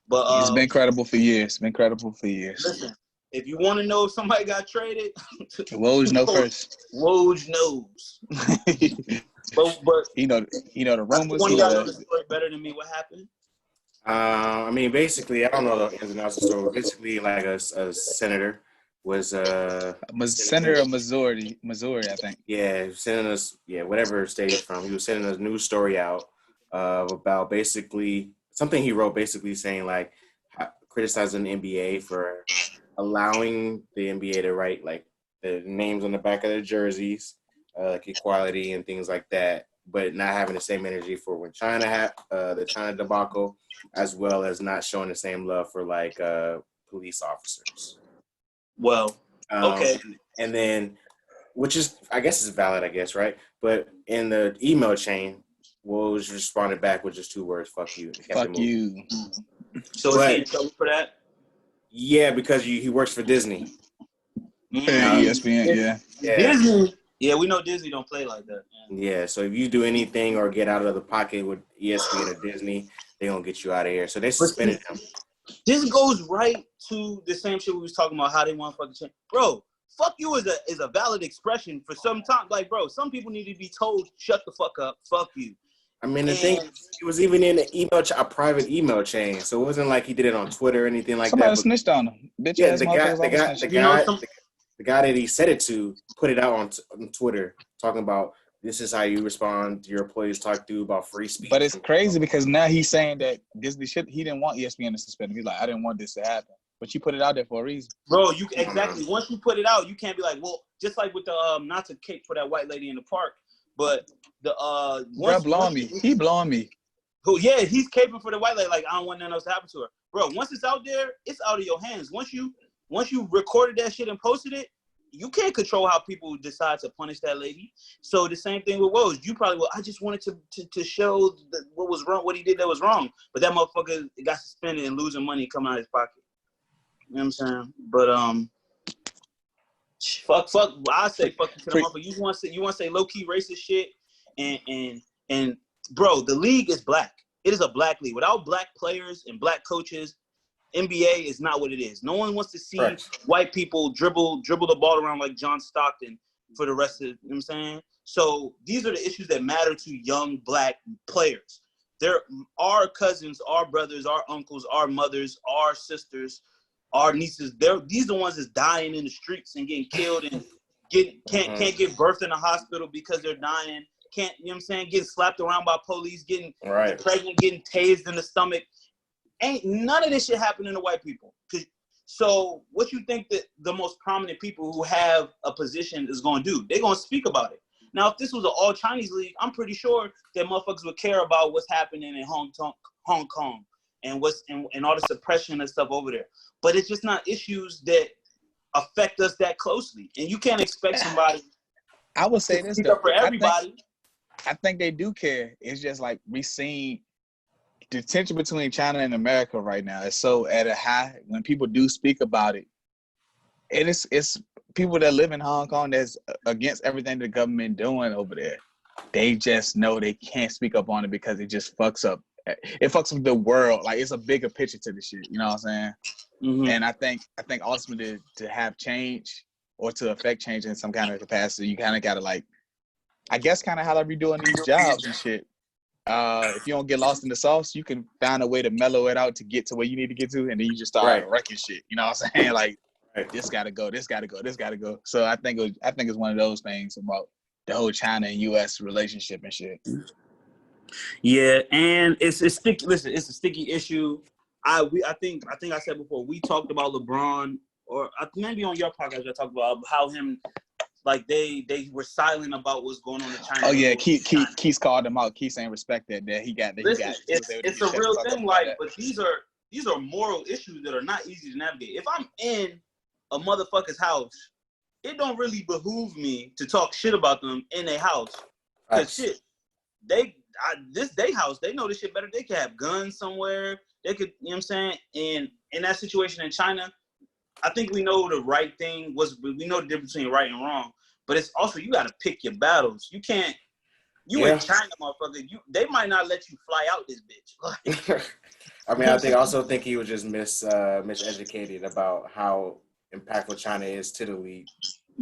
But it's been credible for years. Listen, if you want to know if somebody got traded, Woj know first. Woj knows. But he know the rumors. One of y'all know the story better than me. What happened? I mean, basically, I don't know the ins and outs of the story. Basically, like a senator was senator of Missouri, I think. Yeah, sending us whatever state he's from. He was sending a news story out about basically something he wrote, basically saying like criticizing the NBA for allowing the NBA to write like the names on the back of their jerseys, like equality and things like that, but not having the same energy for when China had the China debacle, as well as not showing the same love for like police officers. Well, okay. And then, which is, I guess is valid, right? But in the email chain, Woj responded back with just 2 words, fuck you. Fuck you. So is he in trouble for that? Yeah, because he works for Disney. ESPN, yeah. Disney. Yeah, we know Disney don't play like that. Yeah, so if you do anything or get out of the pocket with ESPN or Disney, they're going to get you out of here. So they suspended him. This goes right to the same shit we was talking about, how they want to fucking change. Bro, fuck you is a valid expression for some time. Like, bro, some people need to be told, shut the fuck up, fuck you. I mean, the thing, he was even in a private email chain, so it wasn't like he did it on Twitter or anything like Somebody that. Somebody snitched on him. Bitch ass the guy that he said it to put it out on Twitter, talking about this is how you respond to your employees talk to you about free speech. But it's crazy because now he's saying that Disney shit, he didn't want ESPN to suspend him. He's like, I didn't want this to happen. But you put it out there for a reason. Bro, exactly. Once you put it out, you can't be like, well, just like with the not to cape for that white lady in the park, but the he blowing me. Yeah, he's caping for the white lady. Like, I don't want nothing else to happen to her. Bro, once it's out there, it's out of your hands. Once you recorded that shit and posted it, you can't control how people decide to punish that lady. So the same thing with Woj. You probably I just wanted to show what was wrong, what he did that was wrong. But that motherfucker got suspended and losing money coming out of his pocket. You know what I'm saying? But fuck. I say fuck to the motherfucker. You want to say low key racist shit, and bro, the league is black. It is a black league. Without black players and black coaches, NBA is not what it is. No one wants to see white people dribble the ball around like John Stockton for the rest of, you know what I'm saying? So these are the issues that matter to young black players. They're our cousins, our brothers, our uncles, our mothers, our sisters, our nieces. These are the ones that's dying in the streets and getting killed and can't give birth in the hospital because they're dying. Can't, you know what I'm saying? Getting slapped around by police, getting pregnant, getting tased in the stomach. Ain't none of this shit happening to white people. So what you think that the most prominent people who have a position is going to do? They're going to speak about it. Now, if this was an all Chinese league, I'm pretty sure that motherfuckers would care about what's happening in Hong Kong and and all the suppression and stuff over there. But it's just not issues that affect us that closely. And you can't expect somebody I would say this speak though. up for everybody. I think they do care. It's just like we seen the tension between China and America right now is so at a high. When people do speak about it, it's people that live in Hong Kong that's against everything the government doing over there. They just know they can't speak up on it because it just fucks up. It fucks up the world. Like it's a bigger picture to the shit. You know what I'm saying? Mm-hmm. And I think ultimately to have change or to affect change in some kind of capacity, you kind of gotta like, I guess kind of how they be doing these jobs and shit. If you don't get lost in the sauce, you can find a way to mellow it out to get to where you need to get to, and then you just start wrecking shit. You know what I'm saying? Like this gotta go, this gotta go, this gotta go. So I think it's one of those things about the whole China and U.S. relationship and shit. Yeah, and it's sticky. Listen, it's a sticky issue. I think I said before, we talked about LeBron, or maybe on your podcast I talked about how him, like they were silent about what's going on in China. Oh yeah, Keith's called him out. Keith ain't respect that he got. Listen, it's a real thing. Like, but these are moral issues that are not easy to navigate. If I'm in a motherfucker's house, it don't really behoove me to talk shit about them in their house. Cause shit, this they house, they know this shit better. They could have guns somewhere. They could, you know what I'm saying? And in that situation in China, I think we know the right thing we know the difference between right and wrong. But it's also, you got to pick your battles. You can't, in China, motherfucker, they might not let you fly out this bitch. Like, I mean, I also think he was just miseducated about how impactful China is to the league.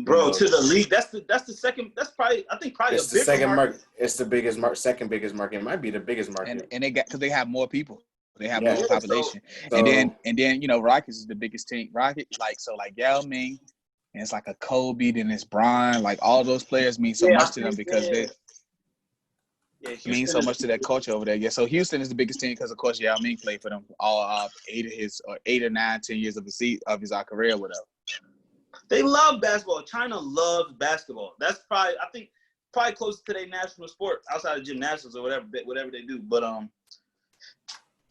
Bro, to the league, that's the second. That's probably it's the second market. It's the biggest second biggest market. It might be the biggest market. And they got, because they have more people. They have more population. So, and then you know, Rockets is the biggest team. Rocket, like Yao Ming, and it's like a Kobe, then it's Brian. Like all those players mean so much to them because they mean so much to that culture over there. Yeah, so Houston is the biggest team because of course Yao Ming played for them all 8 or 9, 10 years of his career with them. They love basketball. China loves basketball. That's probably close to their national sport outside of gymnastics or whatever they do. But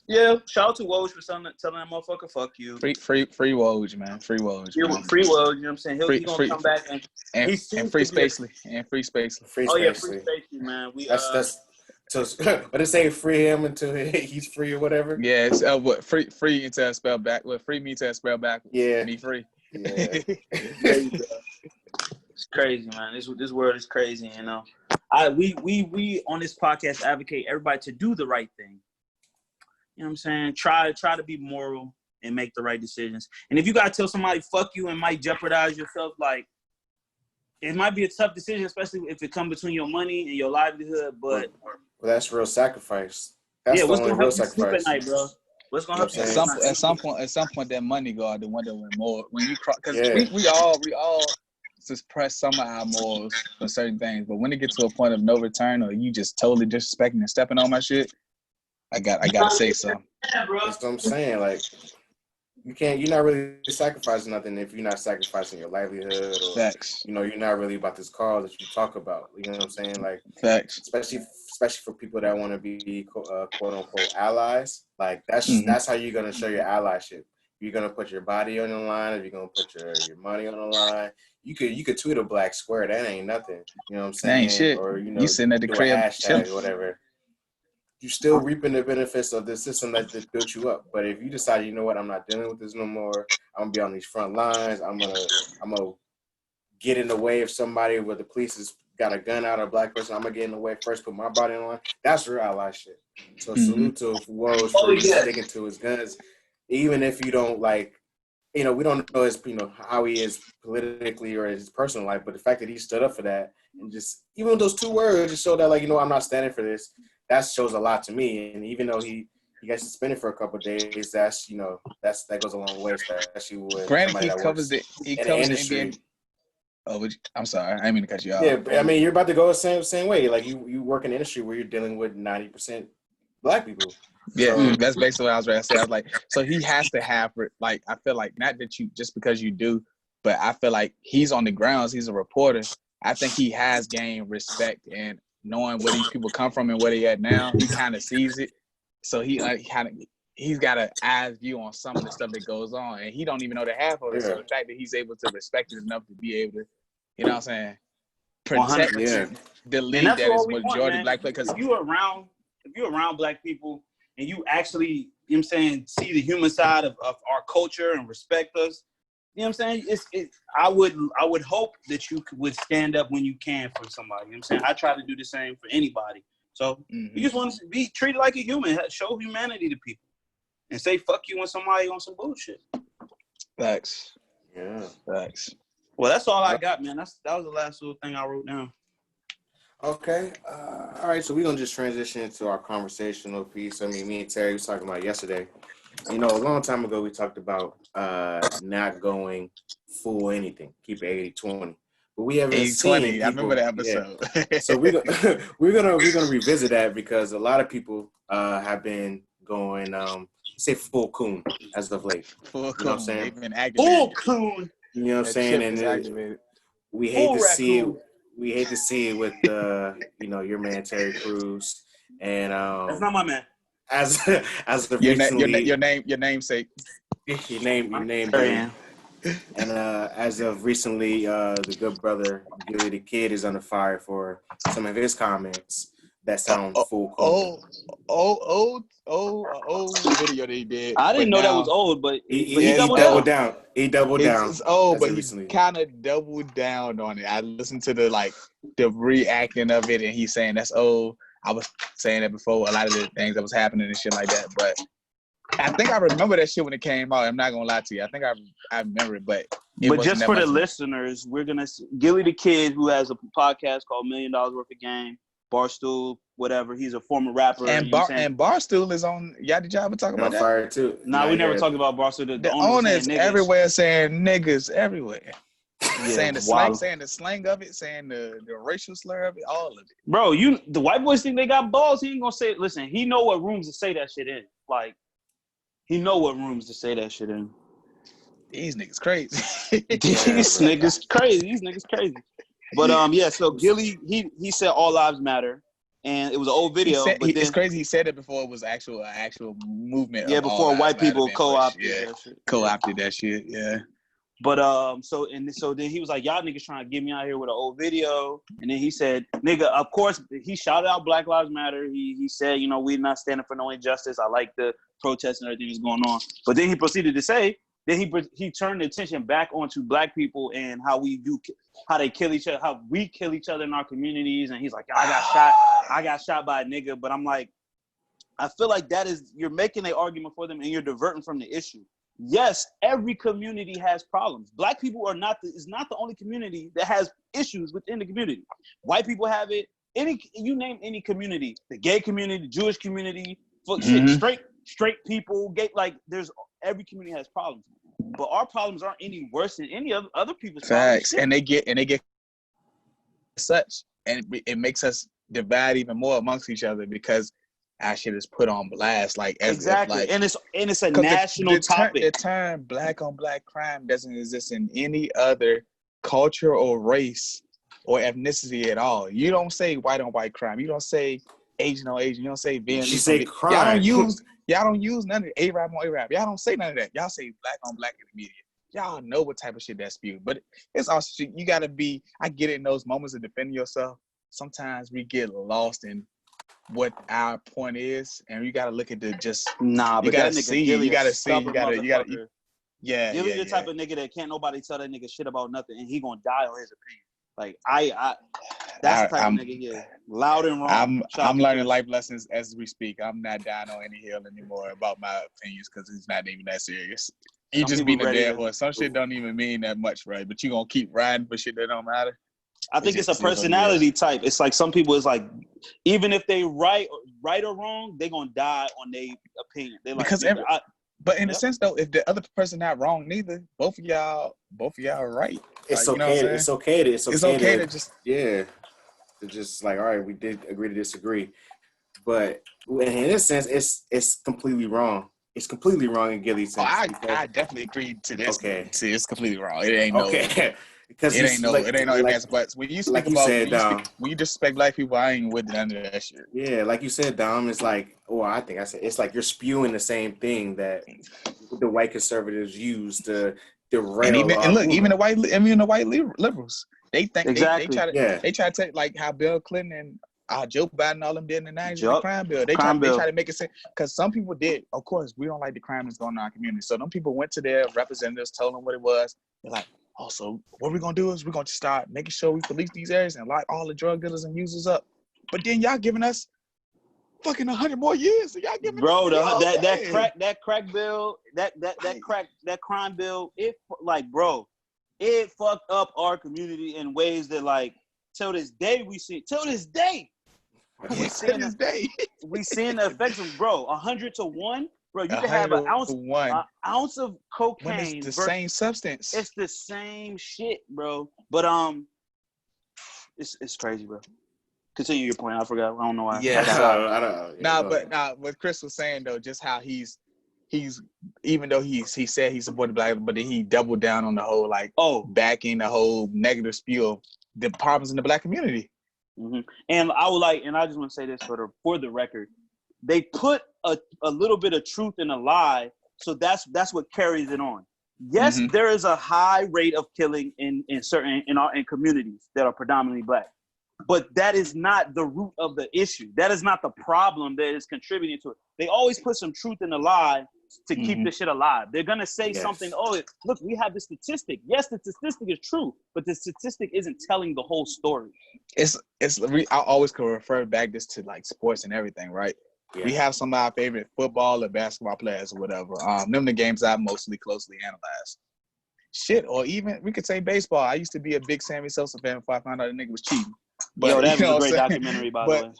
yeah, shout out to Woj for telling that motherfucker, fuck you. Free Woj, man. Free Woj. Free Woj, you know what I'm saying? He's going to come back and free Spacely. Free Spacely. Oh, yeah, free Spacely, man. So, but it say free him until he's free or whatever? Yeah, it's free until I spell back. Free me until I spell back. Yeah. Be free. Yeah. It's crazy, man. This world is crazy, you know. We on this podcast advocate everybody to do the right thing. You know what I'm saying? Try to be moral and make the right decisions. And if you gotta tell somebody fuck you and might jeopardize yourself, like it might be a tough decision, especially if it comes between your money and your livelihood. But that's real sacrifice. That's what's the only gonna real help you sleep sacrifice. at night, bro? What's gonna help you? At some point, that money go out the window when you cross. Because we all suppress some of our morals for certain things, but when it gets to a point of no return, or you just totally disrespecting and stepping on my shit, I gotta say something. Yeah, bro. That's what I'm saying. Like you're not really sacrificing nothing if you're not sacrificing your livelihood, or Facts. you know, you're not really about this cause that you talk about. You know what I'm saying? Like Facts. Especially for people that want to be quote unquote allies. Like that's how you're gonna show your allyship. You're gonna put your body on the line. If you're gonna put your money on the line, you could tweet a black square. That ain't nothing. You know what I'm saying? That ain't shit. Or you sitting at the crib, hashtag or whatever. You're still reaping the benefits of the system that built you up. But if you decide, you know what, I'm not dealing with this no more. I'm gonna be on these front lines. I'm gonna get in the way of somebody where the police has got a gun out, a black person. I'm gonna get in the way first, put my body on the line. That's real ally shit. So salute to Woj for sticking to his guns, even if you don't like. You know, we don't know his, how he is politically or his personal life, but the fact that he stood up for that and just even with those 2 words just show that, like, I'm not standing for this. That shows a lot to me. And even though he got suspended for a couple of days, that goes a long way, especially with granted, he covers the industry. I'm sorry, I didn't mean to cut you off. Yeah, I mean, you're about to go the same way. Like you work in an industry where you're dealing with 90% black people. Yeah, that's basically what I was ready to say. I was like, so he has to have, like, I feel like not that you just because you do, but I feel like he's on the grounds. He's a reporter. I think he has gained respect, and knowing where these people come from and where they at now, he kind of sees it. So he's got an eyes view on some of the stuff that goes on, and he don't even know the half of it. So the fact that he's able to respect it enough to be able to, you know what I'm saying, protect the league that is majority black play. Because if you're around black people and you actually, you know what I'm saying, see the human side of our culture and respect us, you know what I'm saying? I would hope that you would stand up when you can for somebody. You know what I'm saying? I try to do the same for anybody. So you just want to be treated like a human, show humanity to people, and say fuck you when somebody on some bullshit. Facts. Yeah. Facts. Well, that's all I got, man. That was the last little thing I wrote down. Okay. All right. So we're going to just transition into our conversational piece. I mean, me and Terry was talking about yesterday. You know, a long time ago, we talked about not going full anything, keep it 80-20. But we haven't seen people. I remember that episode. Yeah. So we're gonna revisit that because a lot of people have been going say full coon as of late. Full coon. You know what I'm saying? They've been activated. Full coon. You know what I'm saying? And we hate to see it. We hate to see it with your man Terry Crews and that's not my man. As of recently, your namesake. Your name, buddy. And as of recently, the good brother Gilly the Kid is under fire for some of his comments that sound full cool. Old video they did. I didn't know that was old, but he doubled down. He doubled down. It's old, but he kind of doubled down on it. I listened to the reacting of it, and he's saying that's old. I was saying that before, a lot of the things that was happening and shit like that, but I think I remember that shit when it came out. I'm not gonna lie to you. I think I remember it, but just for the listeners, we're gonna Gilly the Kid, who has a podcast called $1 Million Worth of Game, Barstool, whatever. He's a former rapper, and Barstool is on. Y'all did y'all ever talk about that? Fire too. Nah, we never talked about Barstool. The owners everywhere saying niggas everywhere. Yeah, saying the slang of it, saying the racial slur of it, all of it. Bro, the white boys think they got balls. He ain't gonna say it. Listen, he know what rooms to say that shit in. Like, he know what rooms to say that shit in. These niggas crazy. These niggas crazy. But so Gilly, he said all lives matter, and it was an old video. It's crazy. He said it before it was actual movement. Yeah, before white people co-opted that shit. Co-opted that shit. Yeah. But so then he was like, y'all niggas trying to get me out here with an old video. And then he said, nigga, of course, he shouted out Black Lives Matter. He said, we're not standing for no injustice. I like the protests and everything that's going on. But then he proceeded to say, then he turned the attention back onto black people and how they kill each other, how we kill each other in our communities. And he's like, I got shot by a nigga. But I'm like, I feel like you're making an argument for them and you're diverting from the issue. Yes, every community has problems. Black people is not the only community that has issues within the community. White people have it. You name any community, the gay community, the Jewish community, straight people, gay, every community has problems. But our problems aren't any worse than any other people's Facts. problems. And they get such, and it makes us divide even more amongst each other because our shit is put on blast, exactly, and it's a national topic. The term black on black crime doesn't exist in any other culture or race or ethnicity at all. You don't say white on white crime. You don't say Asian on Asian. You don't say Vietnamese. You say crime. Y'all don't use none of it. Arab on Arab. Y'all don't say none of that. Y'all say black on black in the media. Y'all know what type of shit that's spewed. But it's also shit. You gotta be. I get it in those moments of defending yourself. Sometimes we get lost in what our point is, and you gotta look at the just. Nah, but you gotta that nigga see. You gotta see. You gotta. Yeah. Gilly the type of nigga that can't nobody tell that nigga shit about nothing, and he gonna die on his opinion. Like that's the type of nigga he is. Loud and wrong. I'm learning life lessons as we speak. I'm not dying on any hill anymore about my opinions because it's not even that serious. You just being a dead horse. Some shit don't even mean that much, right? But you gonna keep riding for shit that don't matter. I think it's a personality type. It's like some people, it's like, even if they right or wrong, they gonna die on their opinion. They like, But in a sense though, if the other person not wrong neither, both of y'all are right. It's like, okay. It's okay to just to just like, all right, we did agree to disagree. But in this sense, it's completely wrong. It's completely wrong in Gilly's sense. I definitely agree to this. Okay. See, it's completely wrong. It ain't okay. because it ain't no advanced. But when you speak about when you disrespect black people, I ain't with none of that shit. Yeah, like you said, Dom, it's like, I think I said it's like you're spewing the same thing that the white conservatives use to derail. Even the white liberals, they think exactly. they try to take like how Bill Clinton and Joe Biden, all them did in the 90s, the crime bill. They try to make it say, because some people did. Of course, we don't like the crime that's going on in our community. So them people went to their representatives, told them what it was. They're like, oh, so what we're going to do is we're going to start making sure we police these areas and lock all the drug dealers and users up. But then y'all giving us fucking 100 more years. So y'all giving us, that crack bill, that crime bill, it fucked up our community in ways that till this day we seeing the effects of 100 to 1. Bro, you can have an ounce of cocaine. When it's the same substance. It's the same shit, bro. But it's crazy, bro. Continue your point. I forgot. I don't know why. Yeah. What Chris was saying though, just how he's even though he said he supported black, but then he doubled down on the whole backing the whole negative spew of the problems in the black community. Mm-hmm. And I just want to say this for the record, they put a little bit of truth in a lie, so that's what carries it on. Yes, there is a high rate of killing in certain communities that are predominantly black, but that is not the root of the issue. That is not the problem that is contributing to it. They always put some truth in the lie to keep the shit alive. They're gonna say something. Oh, look, we have the statistic. Yes, the statistic is true, but the statistic isn't telling the whole story. I always can refer back this to like sports and everything, right? Yeah. We have some of our favorite football or basketball players or whatever. Them the games I mostly closely analyze. Shit, or even we could say baseball. I used to be a big Sammy Sosa fan before I found out the nigga was cheating. But that was a great documentary, by the way.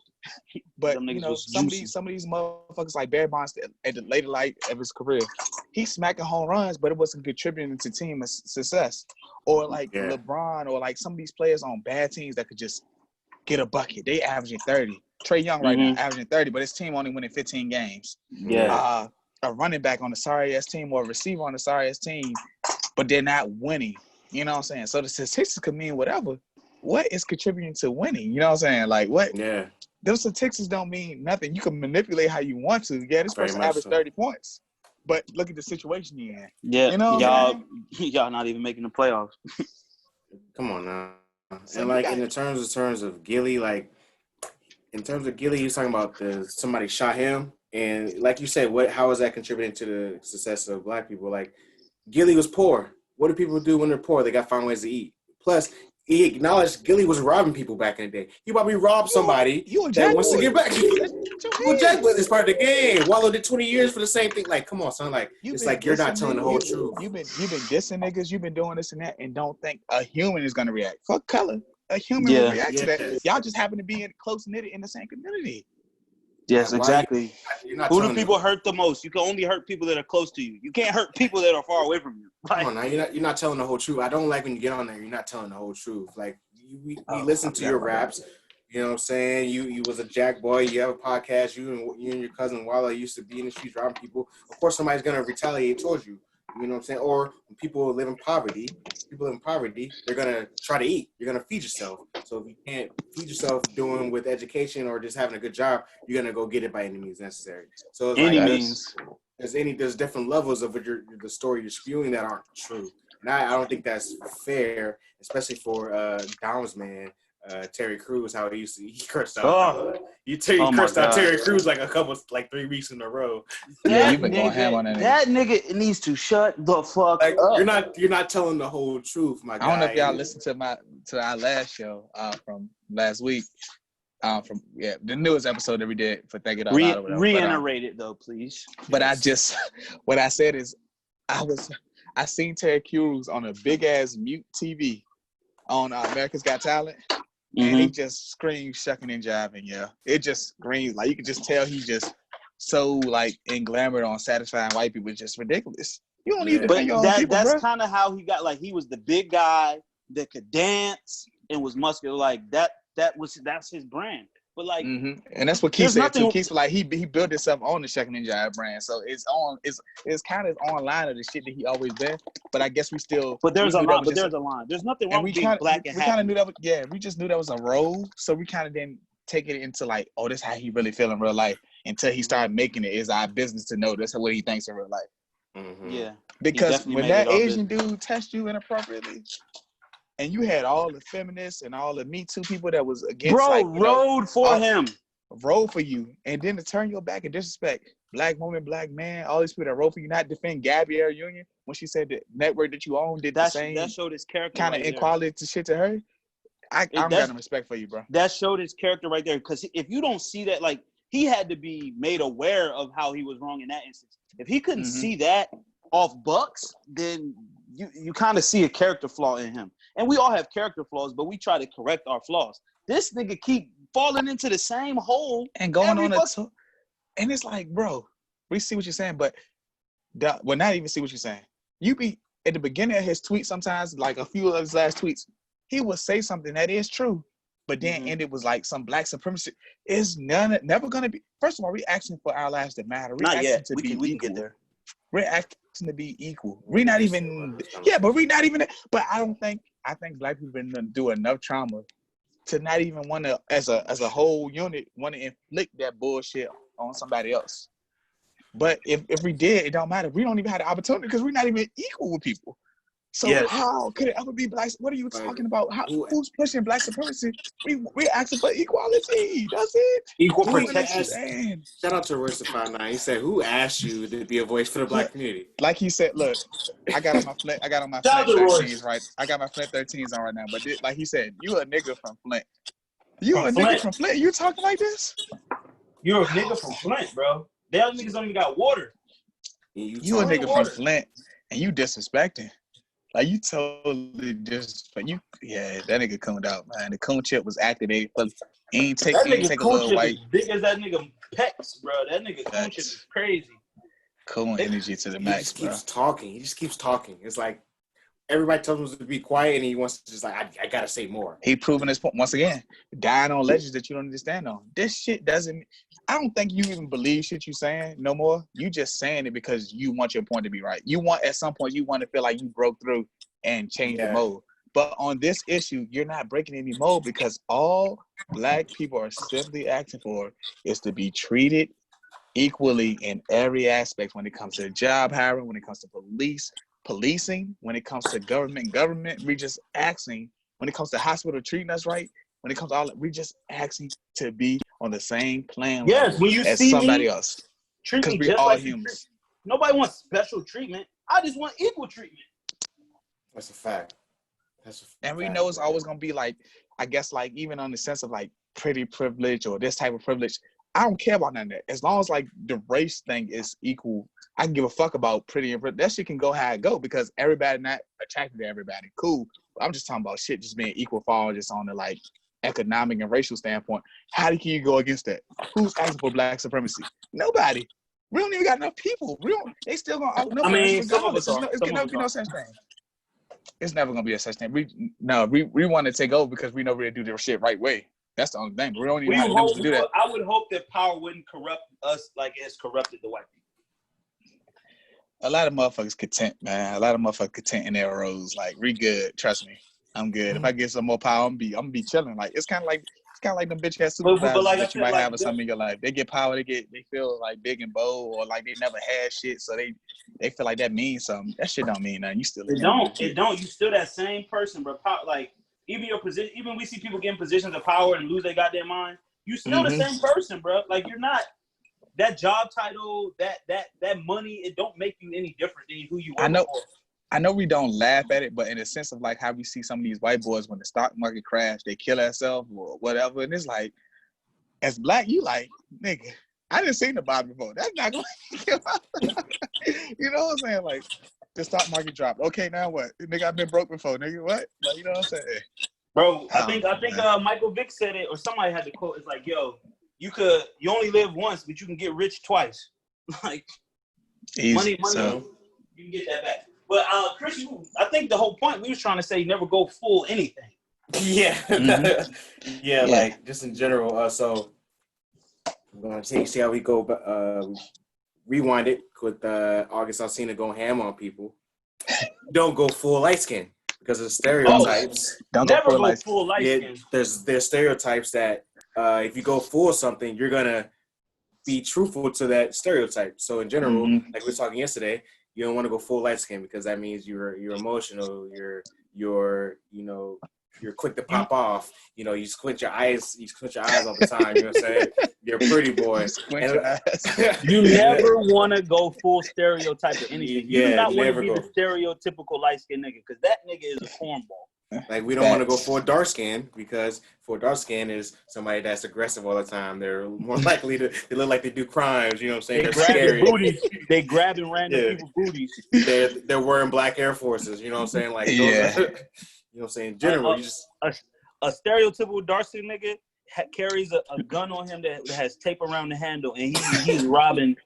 But some of these motherfuckers like Barry Bonds at the later light of his career, he's smacking home runs, but it wasn't contributing to team success. Or like LeBron, or like some of these players on bad teams that could just get a bucket. They averaging 30. Trey Young right now averaging 30, but his team only winning 15 games. Yeah. A running back on the sorry-ass team or a receiver on the sorry-ass team, but they're not winning. You know what I'm saying? So the statistics could mean whatever. What is contributing to winning? You know what I'm saying? Like what? Yeah. Those statistics don't mean nothing. You can manipulate how you want to. Yeah, this person averaged 30 points. But look at the situation you're in. Yeah. You know y'all not even making the playoffs. Come on now. So and like in terms of Gilly, like in terms of Gilly, he was talking about somebody shot him. And like you said, how is that contributing to the success of black people? Like Gilly was poor. What do people do when they're poor? They got to find ways to eat. Plus, he acknowledged Gilly was robbing people back in the day. He probably robbed somebody that wants to get back. Well, Jack is part of the game. Wallow did 20 years for the same thing. Like, come on, son. Like, it's like you're not telling the whole truth. You've been dissing niggas. You've been doing this and that, and don't think a human is gonna react. Fuck color. A human will react to that. Y'all just happen to be close knitted in the same community. Yes, exactly. Who do people hurt the most? You can only hurt people that are close to you. You can't hurt people that are far away from you. Come on now, you're not telling the whole truth. I don't like when you get on there. You're not telling the whole truth. Like we listen to your raps. You know what I'm saying? You was a jack boy. You have a podcast. You and your cousin Wallow used to be in the streets robbing people. Of course, somebody's gonna retaliate towards you. You know what I'm saying? Or when people live in poverty, they're gonna try to eat. You're gonna feed yourself. So if you can't feed yourself doing with education or just having a good job, you're gonna go get it by any means necessary. So it's there's different levels of the story you're spewing that aren't true. And I don't think that's fair, especially for Dom's man, Terry Crews, how he cursed out. Cursed out Terry Crews like 3 weeks in a row. Yeah, you've been going ham on that. That nigga needs to shut the fuck up. You're not telling the whole truth, my guy. I don't know if y'all listened to our last show from last week. The newest episode that we did for Thank It Out Loud or whatever. Reiterate it though, please. But what I said is I seen Terry Crews on a big ass mute TV on America's Got Talent. And he just screams shucking and jiving, It just screams like you can just tell he's just so like englamored on satisfying white people. It's just ridiculous. You don't even defend your own people, that's kind of how he got, like, he was the big guy that could dance and was muscular. Like that's his brand. But like, and that's what Keith there's said too. nothing. Keith like he built himself on the Second Ninja brand, so it's kind of online of the shit that he always been. But I guess we still. But there's a knew that line. was But just there's a line. There's nothing and wrong with being black and we kind of happy. knew that was we just knew that was a role, so we kind of didn't take it into like, oh, this is how he really feel in real life until he started making it. It's our business to know that's what he thinks in real life. Yeah, because when that Asian dude touched you inappropriately, and you had all the feminists and all the Me Too people that was against, rode for him, rode for you, and then to turn your back and disrespect black woman, black man, all these people that rode for you, not defend Gabby Air Union when she said the network that you own did the same. That showed his character kind of inequality to shit to her. I don't got no respect for you, bro. That showed his character right there. Because if you don't see that, like, he had to be made aware of how he was wrong in that instance. If he couldn't see that off Bucks, then you kind of see a character flaw in him. And we all have character flaws, but we try to correct our flaws. This nigga keep falling into the same hole and going on and it's like, bro, we see what you're saying, but well, not even see what you're saying. You be at the beginning of his tweet sometimes, like a few of his last tweets, he will say something that is true, but then end it was like some black supremacy. It's never gonna be. First of all, we asking for our lives to matter. Not yet. We can get there. We're asking to be equal. We're not even. Yeah, but we're not even. But I think black people been do enough trauma to not even want to, as a whole unit, want to inflict that bullshit on somebody else. But if we did, it don't matter. We don't even have the opportunity because we're not even equal with people. So how could it ever be black? What are you talking about? Who's pushing black supremacy? We're asking for equality. That's it. Equal protection. Shout out to Royce 59. He said, "Who asked you to be a voice for the black community?" Like he said, look, I got on my Flint 13s, right? I got my Flint 13s on right now. But like he said, you a nigga from Flint. Nigga from Flint? You talking like this? You're a nigga from Flint, bro. The other niggas don't even got water. You a nigga from Flint, and you disrespecting. Like, you totally disrespect. That nigga cooned out, man. The coon chip was activated. He ain't take a little white. Big as that nigga pecs, bro. That nigga coon chip is crazy. Coon energy to the max, bro. He just keeps talking. It's like everybody tells him to be quiet, and he wants to just like, I gotta say more. He proving his point once again. Dying on legends that you don't understand on. This shit doesn't. I don't think you even believe shit you saying no more. You just saying it because you want your point to be right. You want, at some point, you want to feel like you broke through and changed the mode. But on this issue, you're not breaking any mode because all black people are simply asking for is to be treated equally in every aspect when it comes to job hiring, when it comes to policing, when it comes to government, we just asking, when it comes to hospital treating us right, when it comes to all that, we just asking to be on the same plan when you as see somebody else. Because we're all humans. Nobody wants special treatment. I just want equal treatment. That's a fact. And we know it's always gonna be like, I guess, like, even on the sense of like pretty privilege or this type of privilege, I don't care about none of that. As long as like the race thing is equal, I can give a fuck about pretty and privilege. That shit can go how it go because everybody not attracted to everybody. Cool. I'm just talking about shit just being equal for all, just on the like economic and racial standpoint. How can you go against that? Who's asking for black supremacy? Nobody. We don't even got enough people. They still gonna outnumber us regardless. It's never be no such thing. It's never gonna be a such thing. We want to take over because we know we're gonna do the shit right way. That's the only thing. We don't even have to do that. I would hope that power wouldn't corrupt us like it's corrupted the white people. A lot of motherfuckers content, man. A lot of motherfuckers content in their roles. Like, we good. Trust me, I'm good. If I get some more power, I'm gonna be chilling. Like, it's kind of like them bitch ass supervisors that you might have or something in your life. They get power. They feel like big and bold, or like they never had shit, so they feel like that means something. That shit don't mean nothing. You still It don't. You still that same person, bro. Like, even your position. Even we see people get in positions of power and lose their goddamn mind. You still the same person, bro. Like, you're not. That job title, that money, it don't make you any different than who you are. I know we don't laugh at it, but in a sense of like how we see some of these white boys when the stock market crash, they kill themselves or whatever. And it's like, as black, you like, nigga, I didn't see the Bible before. That's not going to kill. You know what I'm saying? Like, the stock market dropped. Okay, now what? Nigga, I've been broke before. Nigga, what? Like, you know what I'm saying? Bro, I think Michael Vick said it, or somebody had the quote. It's like, yo, you only live once, but you can get rich twice. Like, money, so you can get that back. But Chris, I think the whole point we was trying to say, never go full anything. Yeah. Mm-hmm. Yeah, like just in general. So I'm gonna see how we go. Rewind it with August Alsina going ham on people. Don't go full light skin because of stereotypes. Don't Never go go like full light skin. There's stereotypes that if you go full something, you're gonna be truthful to that stereotype. So in general, like we were talking yesterday, you don't want to go full light skin because that means you're emotional, you're quick to pop off. You squint your eyes all the time. You know what I'm saying? You're a pretty boy. Squint your eyes. You never want to go full stereotype of anything. You do not want to be the stereotypical light skinned nigga because that nigga is a cornball. Like we don't want to go full dark skin because full dark skin is somebody that's aggressive all the time. They're more likely to they look like they do crimes. You know what I'm saying? They They're scary. Booties. They grabbing random people's booties. They're wearing black Air Forces. You know what I'm saying? Like those you know what I'm saying? In general, you just a stereotypical dark skinned nigga carries a gun on him that has tape around the handle, and he's robbing.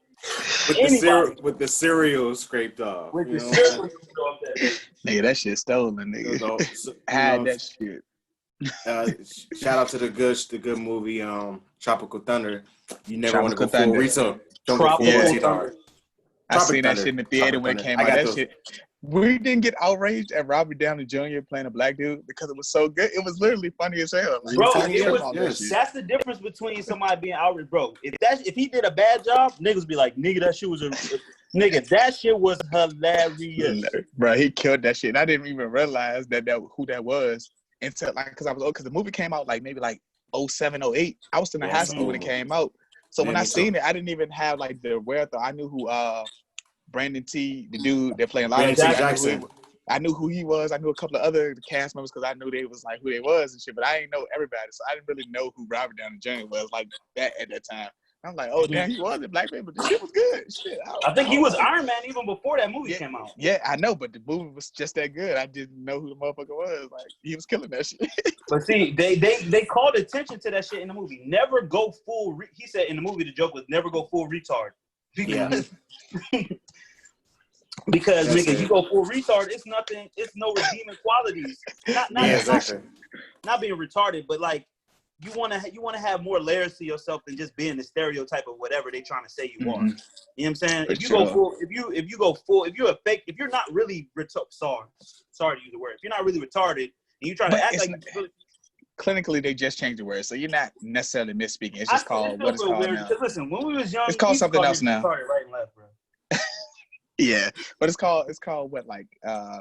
With the cereal scraped off. With the cereal scraped off. Nigga, that shit stolen, nigga. Had that shit. Shout out to the good movie, Tropical Thunder. You never want to go full retard. Don't go full retard. I seen that shit in the theater when it came out. That shit. We didn't get outraged at Robert Downey Jr. playing a black dude because it was so good. It was literally funny as hell. Like, bro, that's the difference between somebody being outraged, bro. If he did a bad job, niggas be like, nigga, that shit was nigga, that shit was hilarious. Bro, he killed that shit. And I didn't even realize that who that was until because the movie came out maybe 07, 08. I was still in high school when it came out. So when I seen it, I didn't even have the wherewithal. I knew who Brandon T, the dude that playing Lion Jackson. I knew who he was. I knew a couple of other cast members because I knew they was who they was and shit. But I didn't know everybody, so I didn't really know who Robert Downey Jr. was like that at that time. I'm like, oh damn, he was a black man, but the shit was good. Shit, I think he was Iron Man even before that movie came out. Yeah, I know, but the movie was just that good. I didn't know who the motherfucker was. Like he was killing that shit. But see, they called attention to that shit in the movie. Never go full. He said in the movie the joke was never go full retard because nigga, you go full retard. It's nothing. It's no redeeming qualities. Not being retarded, but like. You want to have more layers to yourself than just being the stereotype of whatever they trying to say you are. You know what I'm saying? If you go full, if you're a fake, if you're not really sorry to use the word. If you're not really retarded and you try to act like clinically, they just changed the word, so you're not necessarily misspeaking. It's just called what it's called now. Listen, when we was young, it's called something else now. Right and left, bro. Yeah, but it's called what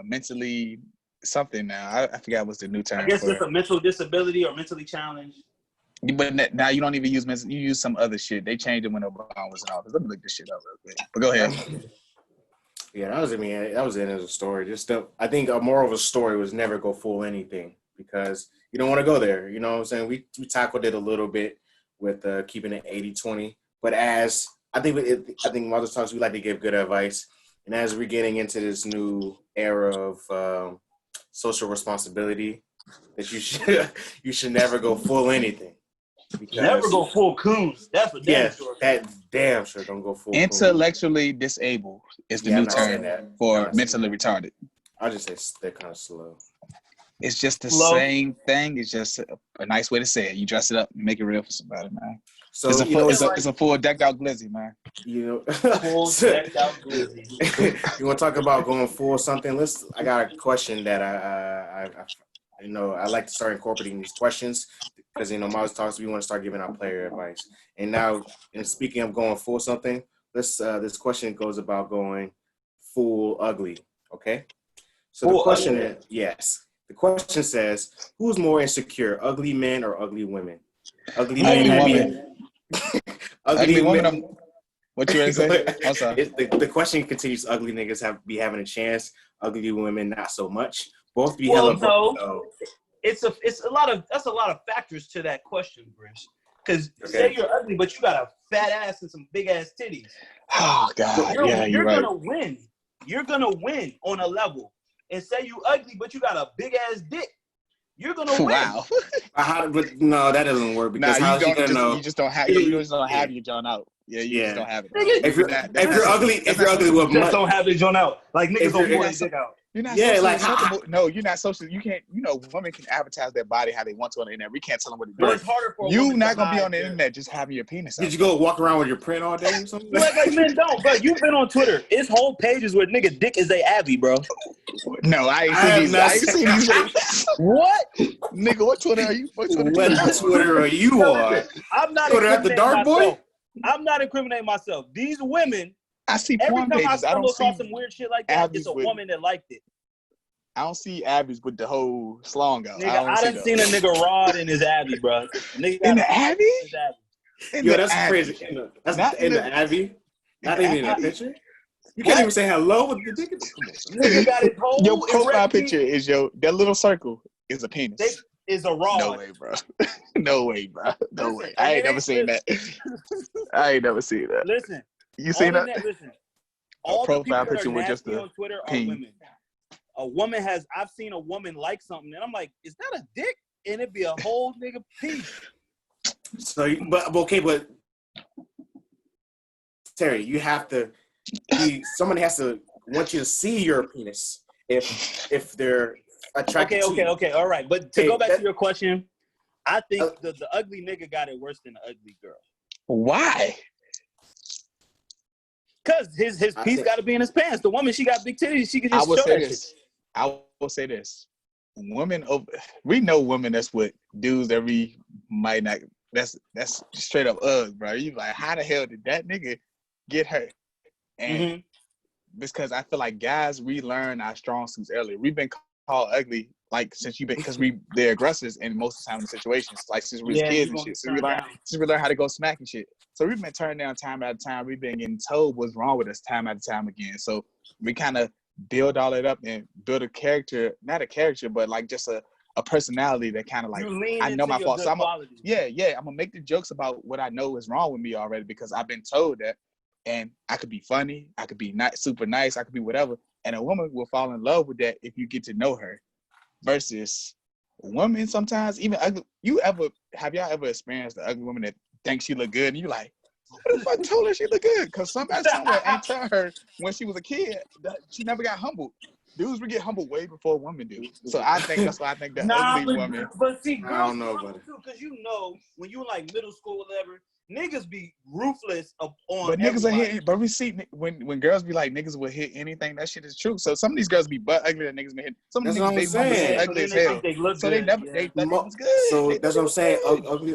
mentally something now. I forgot what's the new term. I guess it's a mental disability or mentally challenged. But now you don't even use mental. You use some other shit. They changed it when Obama was in office. Let me look this shit up real quick. But go ahead. Yeah, that was it as a story. I think a moral of a story was never go full anything because you don't want to go there. You know what I'm saying? We tackled it a little bit with keeping it 80-20. But as I think Mother Talks, we like to give good advice. And as we're getting into this new era of social responsibility, that you should never go full anything. Never go full coons. That's for damn sure. That damn sure don't go full. Intellectually disabled is the new term for mentally retarded. I'll just say they're kind of slow. It's just the same thing. It's just a nice way to say it. You dress it up and make it real for somebody, man. So it's a full decked out glizzy, man. Full decked out glizzy. You want to talk about going full something? I got a question that I like to start incorporating these questions because Miles Talks, we want to start giving our player advice. And now, speaking of going full something, this question goes about going full ugly. Okay, so full the question is yes. The question says, who's more insecure, ugly men or ugly women? Ugly men. Ugly women. What you gonna say? I'm sorry. The question continues. Ugly niggas be having a chance. Ugly women not so much. Both be hella. No. It's a lot of factors to that question, Bhris. Because say you're ugly, but you got a fat ass and some big ass titties. Oh God, you're right. gonna win. You're gonna win on a level. And say you ugly, but you got a big ass dick. You're gonna win. Wow. But no, that doesn't work because how's you gonna know? You just don't have your John out. Yeah, you just don't have it. If you're ugly, what just don't have it John out. Like niggas don't want his dick out. You're not Yeah, socially like, acceptable. No, you're not socially. You can't. You know, women can advertise their body how they want to on the internet. We can't tell them what to do. But it's harder for a You woman not to gonna be hide on the their- internet just having your penis. Did you go walk around with your print all day or something? You act like men don't, bro. You've been on Twitter. It's whole pages where nigga dick is they Abby, bro. No, I ain't I seen have these. not I ain't seen these. What? Nigga, what Twitter are you? What Twitter? What you on? Twitter are you Yo, on? listen, I'm not Twitter at the incriminating dark boy? myself. I'm not incriminating myself. These women, I see every porn time I pages. I stumble don't across see. some weird shit like that, Abby's it's a with- woman that liked it. I don't see Abby's with the whole slong out. Nigga, I done seen a nigga rod in his Abby, bro. Nigga in got the Abby. in his Abby. In Yo, the that's Abby. crazy. That's Not in the Abby. Not even in a Abby. picture. You can't even say hello with the dick. Come on. Nigga got his whole Your profile erect picture penis. is that little circle is a penis. They is a rod. No way, bro. No way, bro. No Listen, way. I and ain't it never ain't- seen that. I ain't never seen that. Listen, You seen only that? Listen, all the profile people that picture are with just nasty a on Twitter are peen. women. A woman has. I've seen a woman like something, and I'm like, is that a dick? And it'd be a whole nigga piece. So, but Terry, you have to. Somebody has to want you to see your penis if they're attracted to you. Okay. All right, but to go back to your question, I think the ugly nigga got it worse than the ugly girl. Why? Cause his piece got to be in his pants. The woman, she got big titties. She could just show that shit. I will say this. Women, we know women that's with dudes that we might not. That's straight up bro. You like, how the hell did that nigga get hurt? And because I feel like guys, we learn our strong suits early. We've been called ugly like since because they're aggressors in most of the time in situations. Like since we was kids and shit. Since we learn how to go smack and shit. So we've been turned down time after time. We've been getting told what's wrong with us time after time again. So we kind of build all that up and build a character, not a character, but like just a personality that kind of like, I know my fault. So I'm gonna make the jokes about what I know is wrong with me already because I've been told that. And I could be funny, I could be not super nice, I could be whatever. And a woman will fall in love with that if you get to know her. Versus women sometimes, even ugly. Have y'all ever experienced the ugly woman that thinks she look good and you like, what if I told her she look good? Because somebody somewhere ain't tell her when she was a kid that she never got humbled. Dudes would get humbled way before women do. So I think that's why I think the ugly woman. But see, girls I don't know, buddy. because you know when you like middle school or whatever, niggas be ruthless on. But niggas are hitting. But we see when girls be like niggas will hit anything. That shit is true. So some of these girls be butt ugly that niggas be hitting. Some of these niggas they ugly as hell. So they never they was good. So that's what I'm saying.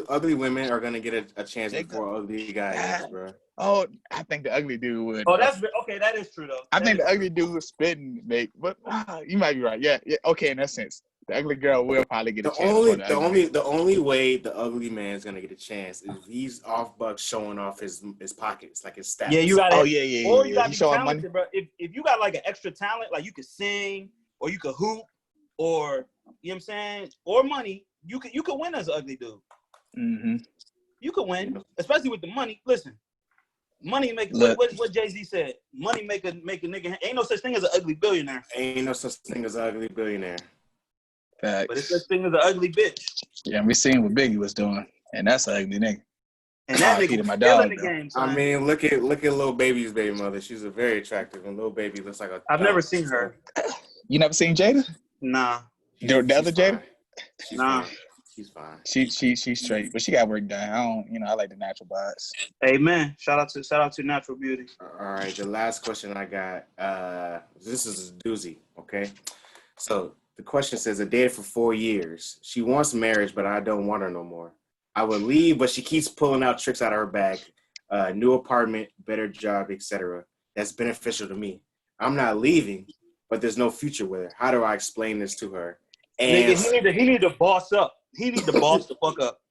Ugly women are gonna get a chance before ugly guys, bro. Oh, I think the ugly dude would. Oh, that's okay. That is true though. I think the ugly dude was spitting, but you might be right. Yeah. Okay, in that sense, the ugly girl will probably get a chance. The only way the ugly man is gonna get a chance is if he's off buck showing off his pockets, like his stats. Yeah, you got. Oh yeah. Or you got to be talented, bro. If you got like an extra talent, like you could sing or you could hoop, or you know what I'm saying, or money, you could win as an ugly dude. Mm-hmm. You could win, especially with the money. Listen. Money make what Jay-Z said. Money make a nigga. Ain't no such thing as an ugly billionaire. Ain't no such thing as an ugly billionaire. Facts. But it's such thing as an ugly bitch. Yeah, we seen what Biggie was doing, and that's an ugly nigga. And that nigga my was dog. in the game. Son. I mean, look at Lil Baby's baby mother. She's a very attractive, and Lil Baby looks like a. I've never seen her. You never seen Jada? Nah. The other Jada? Nah. Fine. She's fine. She's straight, but she got work done. I like the natural bias. Amen. Shout out to natural beauty. All right, the last question I got. This is a doozy. Okay, so the question says, I dated for 4 years. She wants marriage, but I don't want her no more. I would leave, but she keeps pulling out tricks out of her bag. New apartment, better job, etc. That's beneficial to me. I'm not leaving, but there's no future with her. How do I explain this to her? And nigga, he need to boss up. He need to boss the fuck up.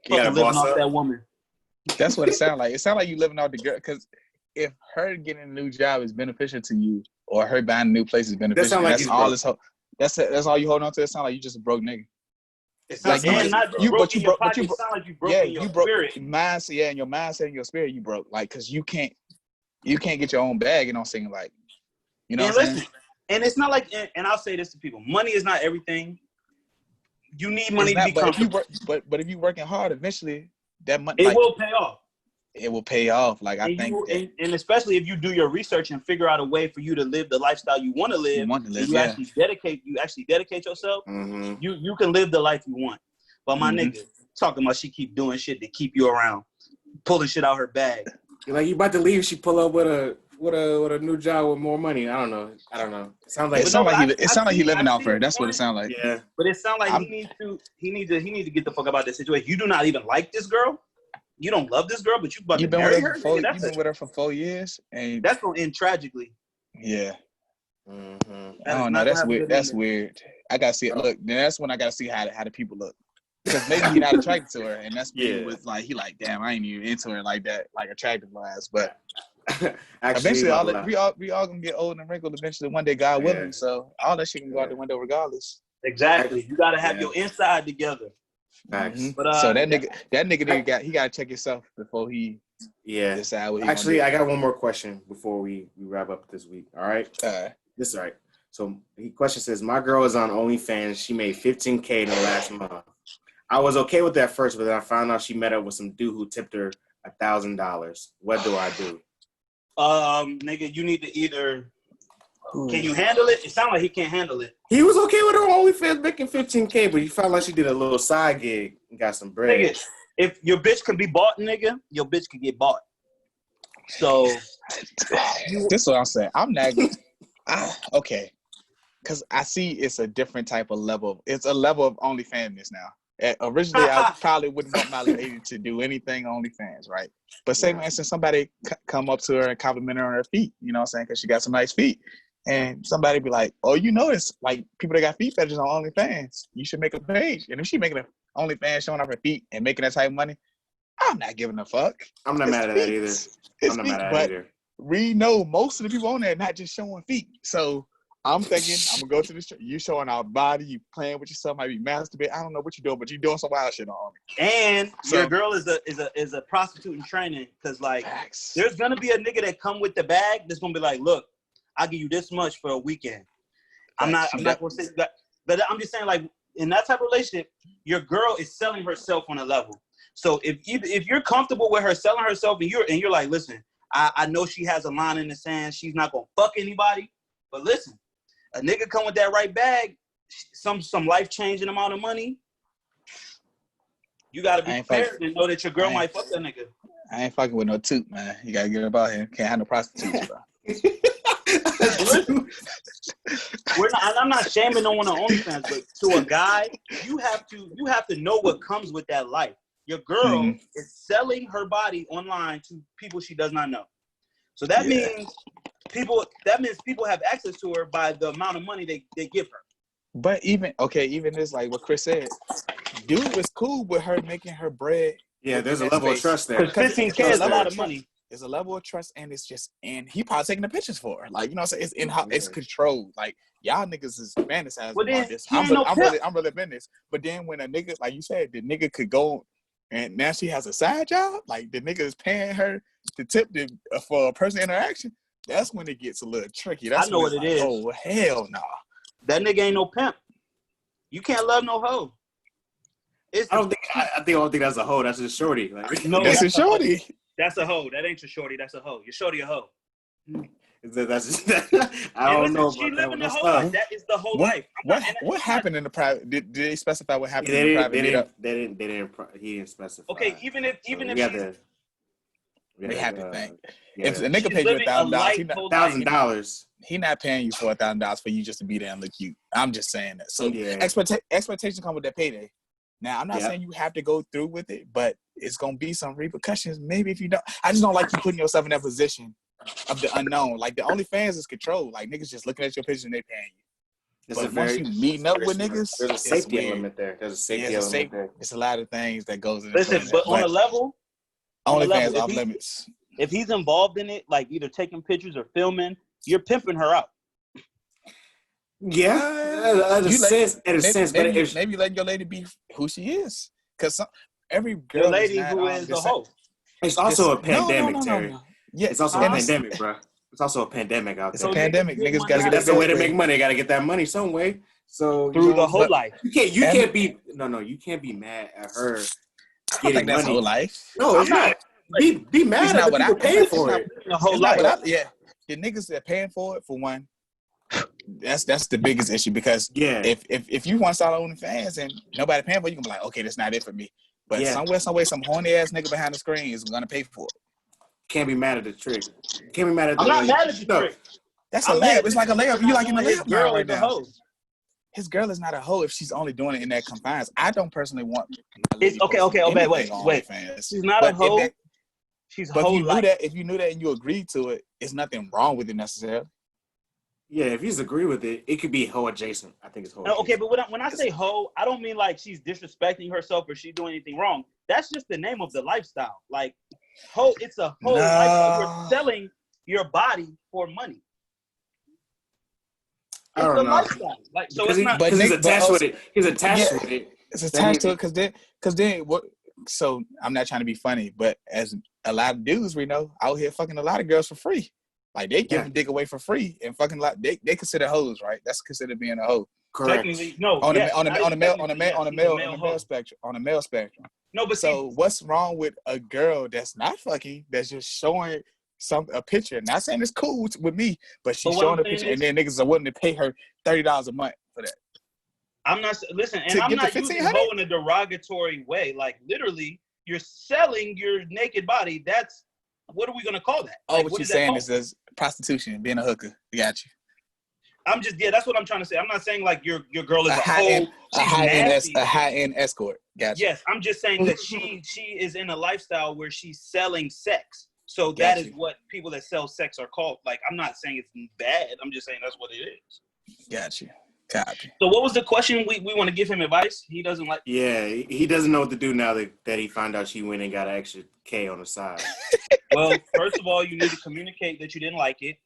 Yeah, living off that woman. That's what it sounds like. It sounds like you living off the girl. Because if her getting a new job is beneficial to you, or her buying a new place is beneficial, that's all you hold on to. It sounds like you just a broke nigga. It's like you broke in your pocket. It sounds like you broke in your spirit. Mindset, yeah, in your mindset and your spirit, you broke. Like, because you can't get your own bag. You know what I'm saying? Like, you know what I'm saying? And it's not like, and I'll say this to people: money is not everything. You need money to be comfortable. But if you're working hard, eventually that money will pay off. it will pay off. Like I and think that and especially if you do your research and figure out a way for you to live the lifestyle you want to live, actually dedicate yourself, you can live the life you want. But my nigga talking about she keep doing shit to keep you around, pulling shit out her bag. Like you about to leave, she pull up with a new job with more money. I don't know. It sounds like he living off her. That's what it sounds like. Yeah. But it sounds like he needs to get the fuck about this situation. You do not even like this girl. You don't love this girl, but you about to marry her. You've been with her for 4 years, and that's gonna end tragically. Yeah. I don't know. That's weird. That's weird. I gotta see it. Look, that's when I gotta see how the people look. Because maybe he's not attracted to her, and that's maybe was like he like, damn, I ain't even into her like that, like attractive wise. But actually, eventually, we all gonna get old and wrinkled. Eventually, one day, God willing. So all that shit can go out the window regardless. Exactly. You gotta have your inside together. But so that nigga gotta check himself before he decide what he actually I got one more question before we wrap up this week. All right. This is all right. So the question says, my girl is on OnlyFans. She made $15K in the last month. I was okay with that first, but then I found out she met up with some dude who tipped her $1,000. What do I do? Nigga, you need to either. Can you handle it? It sounds like he can't handle it. He was okay with her OnlyFans making $15K, but he felt like she did a little side gig and got some bread. Nigga, if your bitch can be bought, nigga, your bitch can get bought. So this is what I'm saying. I'm not okay. Because I see it's a different type of level. It's a level of OnlyFans now. Originally, I probably wouldn't want my lady to do anything on OnlyFans, right? But say, for instance, somebody come up to her and compliment her on her feet, you know what I'm saying? Because she got some nice feet. And somebody be like, oh, you notice, like, people that got feet fetishes on OnlyFans, you should make a page. And if she making an OnlyFans showing off her feet and making that type of money, I'm not giving a fuck. I'm not mad at that either. I'm not mad at that either. We know most of the people on there are not just showing feet. So I'm thinking, I'm gonna go to this. You showing our body, you playing with yourself, might be masturbating. I don't know what you're doing, but you're doing some wild shit on me. And your girl is a prostitute in training, because like there's gonna be a nigga that come with the bag that's gonna be like, look, I'll give you this much for a weekend. I'm not gonna say that, but I'm just saying, like, in that type of relationship, your girl is selling herself on a level. So if you're comfortable with her selling herself, and you're like, listen, I know she has a line in the sand, she's not gonna fuck anybody, but listen. A nigga come with that right bag, some life-changing amount of money, you gotta be prepared and know that your girl might fuck that nigga. I ain't fucking with no toot, man. You gotta get up out here. Can't have no prostitutes, bro. I'm not shaming no one on OnlyFans, but to a guy, you have to know what comes with that life. Your girl is selling her body online to people she does not know. So that means people have access to her by the amount of money they give her. But even this, like what Chris said, dude was cool with her making her bread. Yeah, there's a level of trust there. Because $15K is a lot of money. There's a level of trust, and he probably taking the pictures for her. Like, you know what I'm saying? It's controlled. Like, y'all niggas is fantasizing about this. I'm really in this. But then when a nigga, like you said, the nigga could go and now she has a side job, like the nigga is paying her to tip for a person interaction, that's when it gets a little tricky. That's I know what it is. Oh, hell no. That nigga ain't no pimp. You can't love no hoe. I don't think that's a hoe. That's a shorty. Like, no, that's a shorty. That's a hoe. That ain't your shorty. That's a hoe. Your shorty a hoe. I don't know. She living the whole life. That is the whole life. What happened in the private? Did they specify what happened in the private meetup? They didn't. He didn't specify. Okay, even if we have to think. If the nigga paid you $1,000, he not paying you for $1,000 for you just to be there and look cute. I'm just saying that. So expectations come with that payday. Now, I'm not saying you have to go through with it, but it's gonna be some repercussions. Maybe if you don't. I just don't like you putting yourself in that position of the unknown. Like, the OnlyFans is controlled. Like, niggas just looking at your picture and they paying you. But once you meeting up with niggas, there's a safety element there. There's a lot of things that goes in. Listen, but on a level, OnlyFans off limits. If he's involved in it, like either taking pictures or filming, you're pimping her out. Yeah, in a sense. Maybe letting your lady be who she is, because every girl, your lady who is the hoe. It's also a pandemic, Terry. No. Yeah, it's also a pandemic, bro. It's also a pandemic out there. It's a pandemic. Niggas gotta get that's the way to make money. They gotta get that money some way. So through the whole life. You can't be mad at her getting money. Whole life. No, it's not. be mad at the people paying for it. The whole life. The niggas that paying for it, for one, that's the biggest issue, because if you want to start OnlyFans and nobody paying for it, you can be like, okay, that's not it for me. But somewhere, some way, some horny ass nigga behind the screen is gonna pay for it. Can't be mad at the trick. Can't be mad at the. I'm not mad at the trick. That's a layup. It's like a layup. You like in the layup girl right now. Hoe. His girl is not a hoe if she's only doing it in that confines. I don't personally want. It's okay. Wait. She's not a hoe. She's but hoe. If you knew that and you agreed to it, it's nothing wrong with it necessarily. Yeah, if you agree with it, it could be hoe adjacent. I think it's hoe. Okay, but when I say hoe, I don't mean like she's disrespecting herself or she's doing anything wrong. That's just the name of the lifestyle. Like hoe, it's a hoe lifestyle. You're selling your body for money. I don't know. Lifestyle. Like, so it's not. Because he's attached with it. He's attached with it. It's attached to it because then what? So I'm not trying to be funny, but as a lot of dudes we know out here fucking a lot of girls for free. Like they give them dick away for free and fucking like they consider hoes, right? That's considered being a hoe. Correct. No. On the male spectrum. No, but so what's wrong with a girl that's not fucking, that's just showing a picture? Not saying it's cool with me, but she's showing a picture, and then niggas are willing to pay her $30 a month for that. I'm not and I'm not using hoe in a derogatory way. Like literally, you're selling your naked body. That's what are we gonna call that? Oh, what you're saying is prostitution, being a hooker. Got you. I'm just that's what I'm trying to say. I'm not saying like your girl is a hoe. A high end escort. Gotcha. Yes, I'm just saying that she is in a lifestyle where she's selling sex. So that is what people that sell sex are called. Like I'm not saying it's bad. I'm just saying that's what it is. Got you. Copy. So what was the question? We want to give him advice. He doesn't like. Yeah, he doesn't know what to do now that he found out she went and got an extra K on the side. Well, first of all, you need to communicate that you didn't like it,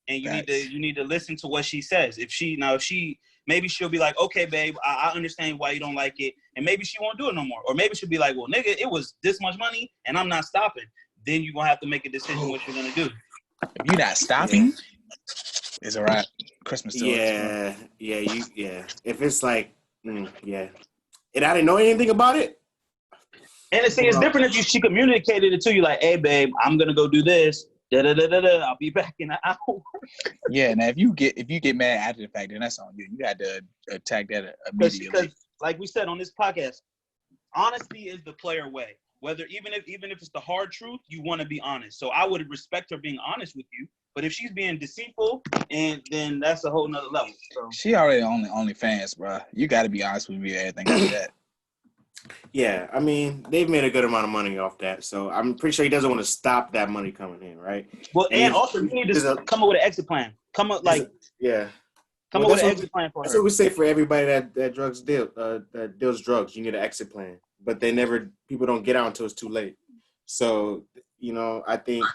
and you need to listen to what she says. If she maybe she'll be like, okay, babe, I understand why you don't like it, and maybe she won't do it no more. Or maybe she'll be like, well, nigga, it was this much money, and I'm not stopping. Then you're gonna have to make a decision what you're gonna do. If you're not stopping, it's a wrap. Christmas to us. Yeah. If it's like, and I didn't know anything about it. And it's different if she communicated it to you, like, hey, babe, I'm gonna go do this. I'll be back in an hour. Yeah, now if you get mad after the fact, then that's on you. You got to attack that immediately. Because, like we said on this podcast, honesty is the player way. Whether even if it's the hard truth, you want to be honest. So I would respect her being honest with you. But if she's being deceitful, and then that's a whole nother level. So. She already on OnlyFans, bro. You got to be honest with me. Everything like that. Yeah, I mean, they've made a good amount of money off that, so I'm pretty sure he doesn't want to stop that money coming in, right? Well, and also you need to come up with an exit plan. Come up with an exit plan for her. That's what we say for everybody that deals drugs. You need an exit plan, but people don't get out until it's too late. So, I think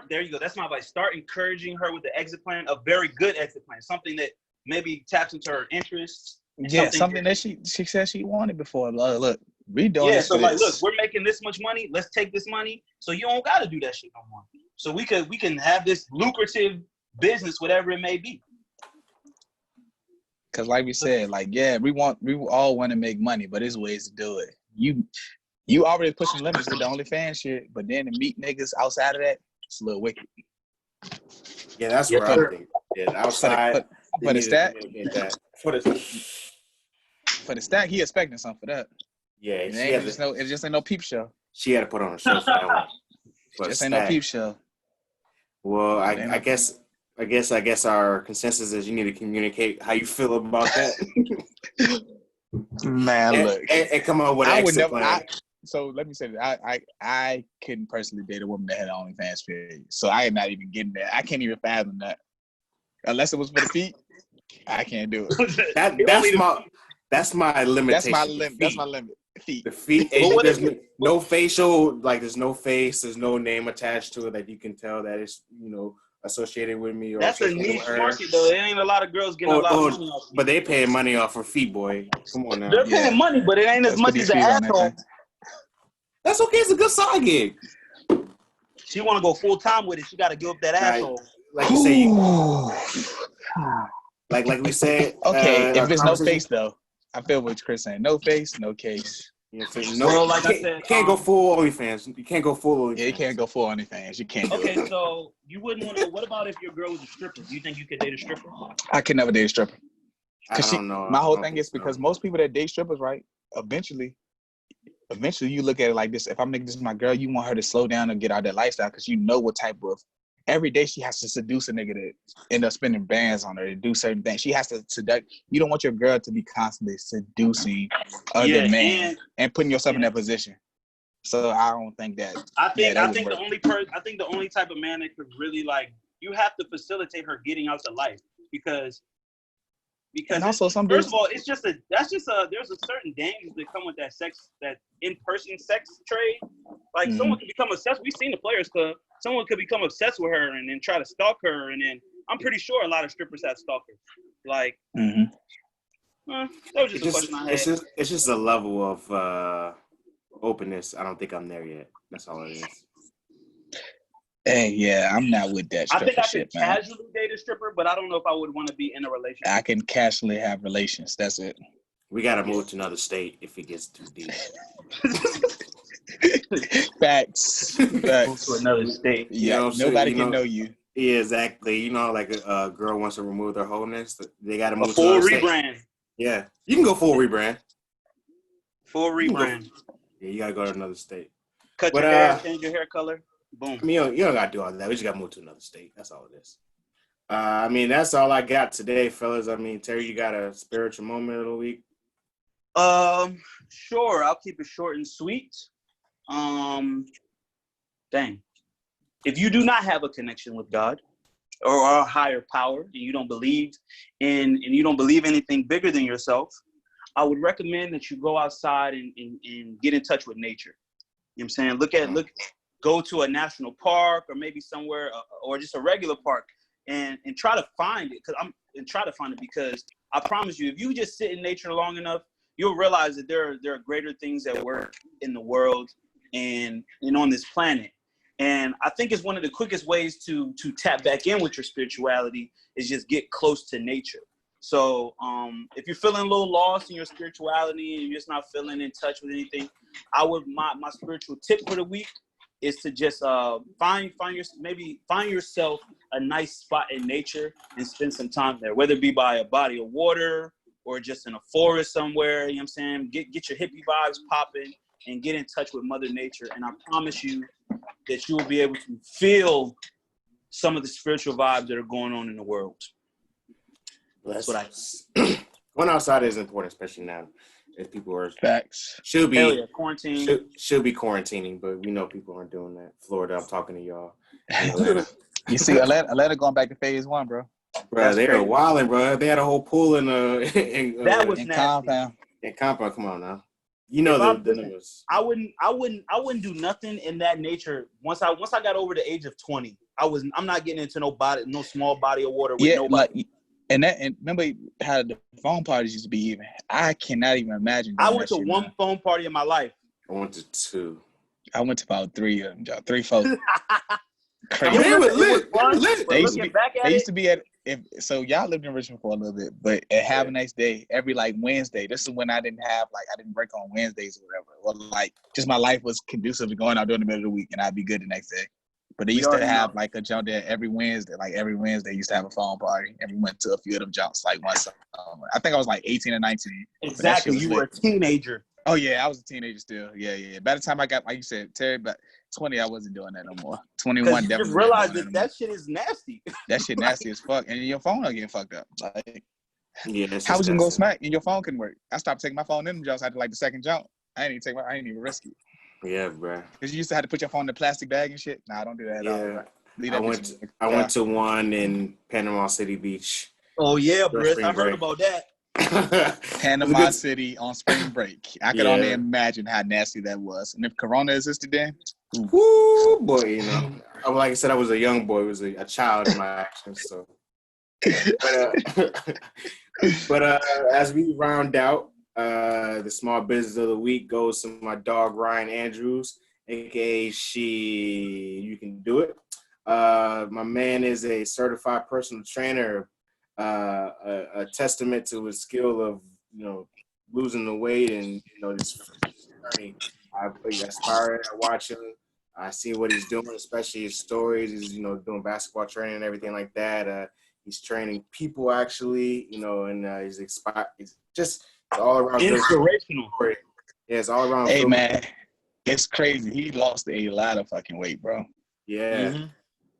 there you go. That's my advice. Start encouraging her with the exit plan, a very good exit plan, something that maybe taps into her interests. Yeah, something that she said she wanted before. Look, we doing this. So like, look, we're making this much money. Let's take this money. So you don't got to do that shit no more. So we can have this lucrative business, whatever it may be. Because like we said, we all want to make money, but there's ways to do it. You already pushing limits with the OnlyFans shit, but then to meet niggas outside of that, it's a little wicked. Yeah, that's where I think. Yeah, outside. For the stack. For the stack, he expecting something for that. Yeah, it just ain't no peep show. She had to put on a show for that one. Just ain't no peep show. Well, I guess our consensus is you need to communicate how you feel about that. Man, look, and come on with an exit plan. So let me say that I couldn't personally date a woman that had OnlyFans period. So I am not even getting there. I can't even fathom that. Unless it was for the feet, I can't do it. That's my limitation. That's my limit. Feet. The feet. There's no facial, there's no face, there's no name attached to it that you can tell that it's associated with me. Or that's a niche market though. There ain't a lot of girls getting a lot of money off. But they paying money off for feet, boy. Come on now. They're paying money, but it ain't as much as the asshole. That's okay. It's a good side gig. She want to go full time with it. She got to give up that asshole. Like you say, like we said. Okay, if it's no face though, I feel what Chris saying. No face, no case. You know what I'm saying? No, Well, like I you said, can't go full OnlyFans. You can't go full OnlyFans. Yeah, you can't go full OnlyFans. You can't do okay, it. so you wouldn't want to. What about if your girl was a stripper? Do you think you could date a stripper? I can never date a stripper. I don't know. My I whole don't thing think is so. because most people that date strippers, right? Eventually you look at it like this. If I'm making this my girl, you want her to slow down and get out of that lifestyle because you know what type of every day she has to seduce a nigga to end up spending bands on her to do certain things. She has to seduce. You don't want your girl to be constantly seducing other men and putting yourself in that position. So I don't think that. I think work. the only type of man that could really like you have to facilitate her getting out to life because and also first of all there's a certain dangers that come with that in-person sex trade. Like someone can become obsessed. We've seen the Players Club. Someone could become obsessed with her and then try to stalk her, and then I'm pretty sure a lot of strippers have stalkers. Like, that was just a question I had. It's just a level of openness. I don't think I'm there yet. That's all it is. Hey, yeah, I'm not with that stripper I think I shit, could man. casually date a stripper, but I don't know if I would want to be in a relationship. I can casually have relations. That's it. We gotta move to another state if it gets too deep. Facts. Move to another state. Yeah, nobody can know you. Yeah, exactly. You know, like a girl wants to remove their wholeness, they gotta move A full to another rebrand. state. Yeah, you can go full rebrand. Full rebrand. Yeah, you gotta go to another state. Cut your hair, change your hair color. Boom. I mean, you don't gotta do all that. We just gotta move to another state. That's all it is. I mean, that's all I got today, fellas. I mean, Terry, you got a spiritual moment of the week? Sure. I'll keep it short and sweet. Dang. If you do not have a connection with God or a higher power, and you don't believe anything bigger than yourself, I would recommend that you go outside and get in touch with nature. You know what I'm saying? Go to a national park or maybe somewhere or just a regular park and try to find it because I promise you, if you just sit in nature long enough, you'll realize that there are greater things at work in the world and on this planet. And I think it's one of the quickest ways to tap back in with your spirituality is just get close to nature. So if you're feeling a little lost in your spirituality and you're just not feeling in touch with anything, my spiritual tip for the week is to just find yourself a nice spot in nature and spend some time there, whether it be by a body of water or just in a forest somewhere. You know what I'm saying? Get your hippie vibes popping and get in touch with Mother Nature. And I promise you that you will be able to feel some of the spiritual vibes that are going on in the world. That's what going outside is important, especially now if people are facts. Should be quarantine. Should be quarantining, but we know people aren't doing that. Florida, I'm talking to y'all. You see, Atlanta going back to phase 1, bro. Bro, they were wilding, bro. They had a whole pool in that was in nasty. Compound. In Compound, come on now. You know the numbers. I wouldn't do nothing in that nature. Once I got over the age of 20, I'm not getting into no small body of water with nobody. And remember how the phone parties used to be even. I cannot even imagine. I went to one phone party in my life. I went to 2. I went to about 3 of them, 3, 4. Crazy. They used to be at. So y'all lived in Richmond for a little bit, but at Have a Nice Day every Wednesday. This is when I didn't work on Wednesdays or whatever. Or just my life was conducive to going out during the middle of the week, and I'd be good the next day. But they used to have a jump there every Wednesday. Every Wednesday, used to have a phone party, and we went to a few of them jumps. Once, I think I was 18 or 19. Exactly, you were a teenager. Oh yeah, I was a teenager still. Yeah. By the time I got, like you said, Terry, but 20, I wasn't doing that no more. 21, definitely. Just realized that shit is nasty. That shit nasty as fuck, and your phone will get fucked up. Yeah, how was you gonna go smack and your phone couldn't work? I stopped taking my phone in them jumps after the second jump. I didn't even risk it. Yeah, bro. Because you used to have to put your phone in a plastic bag and shit. Nah, I don't do that at all. I went to one in Panama City Beach. Oh yeah, Bhris, I heard about that. Panama City on spring break. I could only imagine how nasty that was. And if Corona existed then, whoo, boy, like I said, I was a young boy. It was a child in my actions. So, but as we round out, the small business of the week goes to my dog Ryan Andrews, aka You Can Do It. My man is a certified personal trainer. A testament to his skill of losing the weight and this journey. I aspire. I watch him. I see what he's doing, especially his stories. He's doing basketball training and everything like that. He's training people actually, and he's inspired. It's just all around inspirational. Yeah, it's all around. Hey man, it's crazy. He lost a lot of fucking weight, bro. Yeah. Mm-hmm.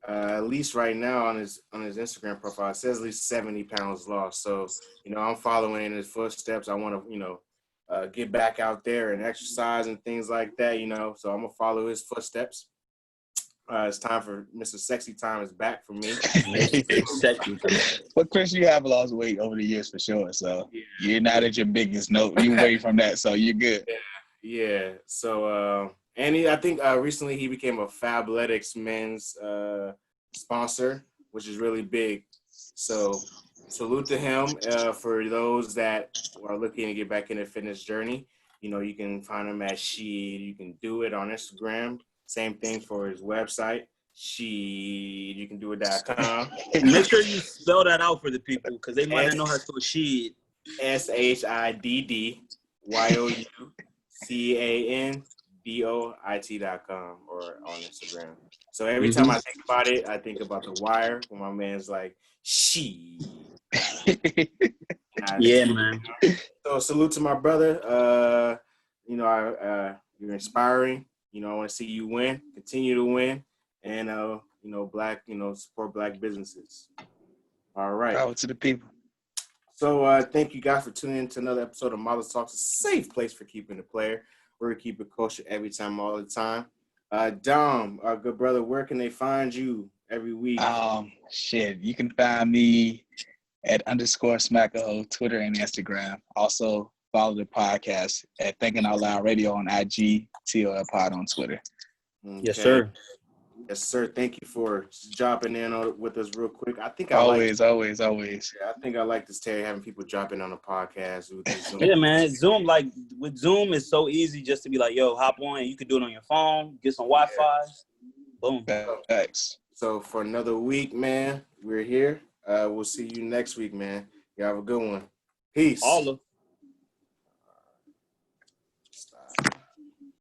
At least right now on his Instagram profile, it says at least 70 pounds lost. So, I'm following in his footsteps. I want to, get back out there and exercise and things like that, So I'm going to follow his footsteps. It's time for Mr. Sexy Time is back for me. Sexy time. But Chris, you have lost weight over the years for sure. So you're not at your biggest note. You're away from that, so you're good. Yeah. So, and I think recently he became a Fabletics men's sponsor, which is really big. So salute to him. For those that are looking to get back in the fitness journey, you can find him at Sheed. You can do it on Instagram. Same thing for his website, Sheed. You can do it.com. Make sure you spell that out for the people because they might not know how to spell Sheed. SHIDDYOUCANDOIT.com or on Instagram. So every time I think about it, I think about The Wire when my man's like, she. Yeah, man. So salute to my brother. You're inspiring. I want to see you win, continue to win, and black, support black businesses. All right. Power to the people. So thank you guys for tuning in to another episode of Model Talks, a safe place for keeping the player. We're going to keep it kosher every time, all the time. Dom, our good brother, where can they find you every week? Shit, you can find me at _Smacko, Twitter and Instagram. Also, follow the podcast at Thinking Out Loud Radio on IG, TOL Pod on Twitter. Okay. Yes, sir. Yes, sir. Thank you for dropping in with us real quick. I think always. Yeah, I think I like this, Terry, having people drop in on the podcast. Yeah, man. Zoom, with Zoom, it's so easy just to be like, yo, hop on. And you can do it on your phone, get some Wi-Fi. Boom. Thanks. So for another week, man, we're here. We'll see you next week, man. You have a good one. Peace. All of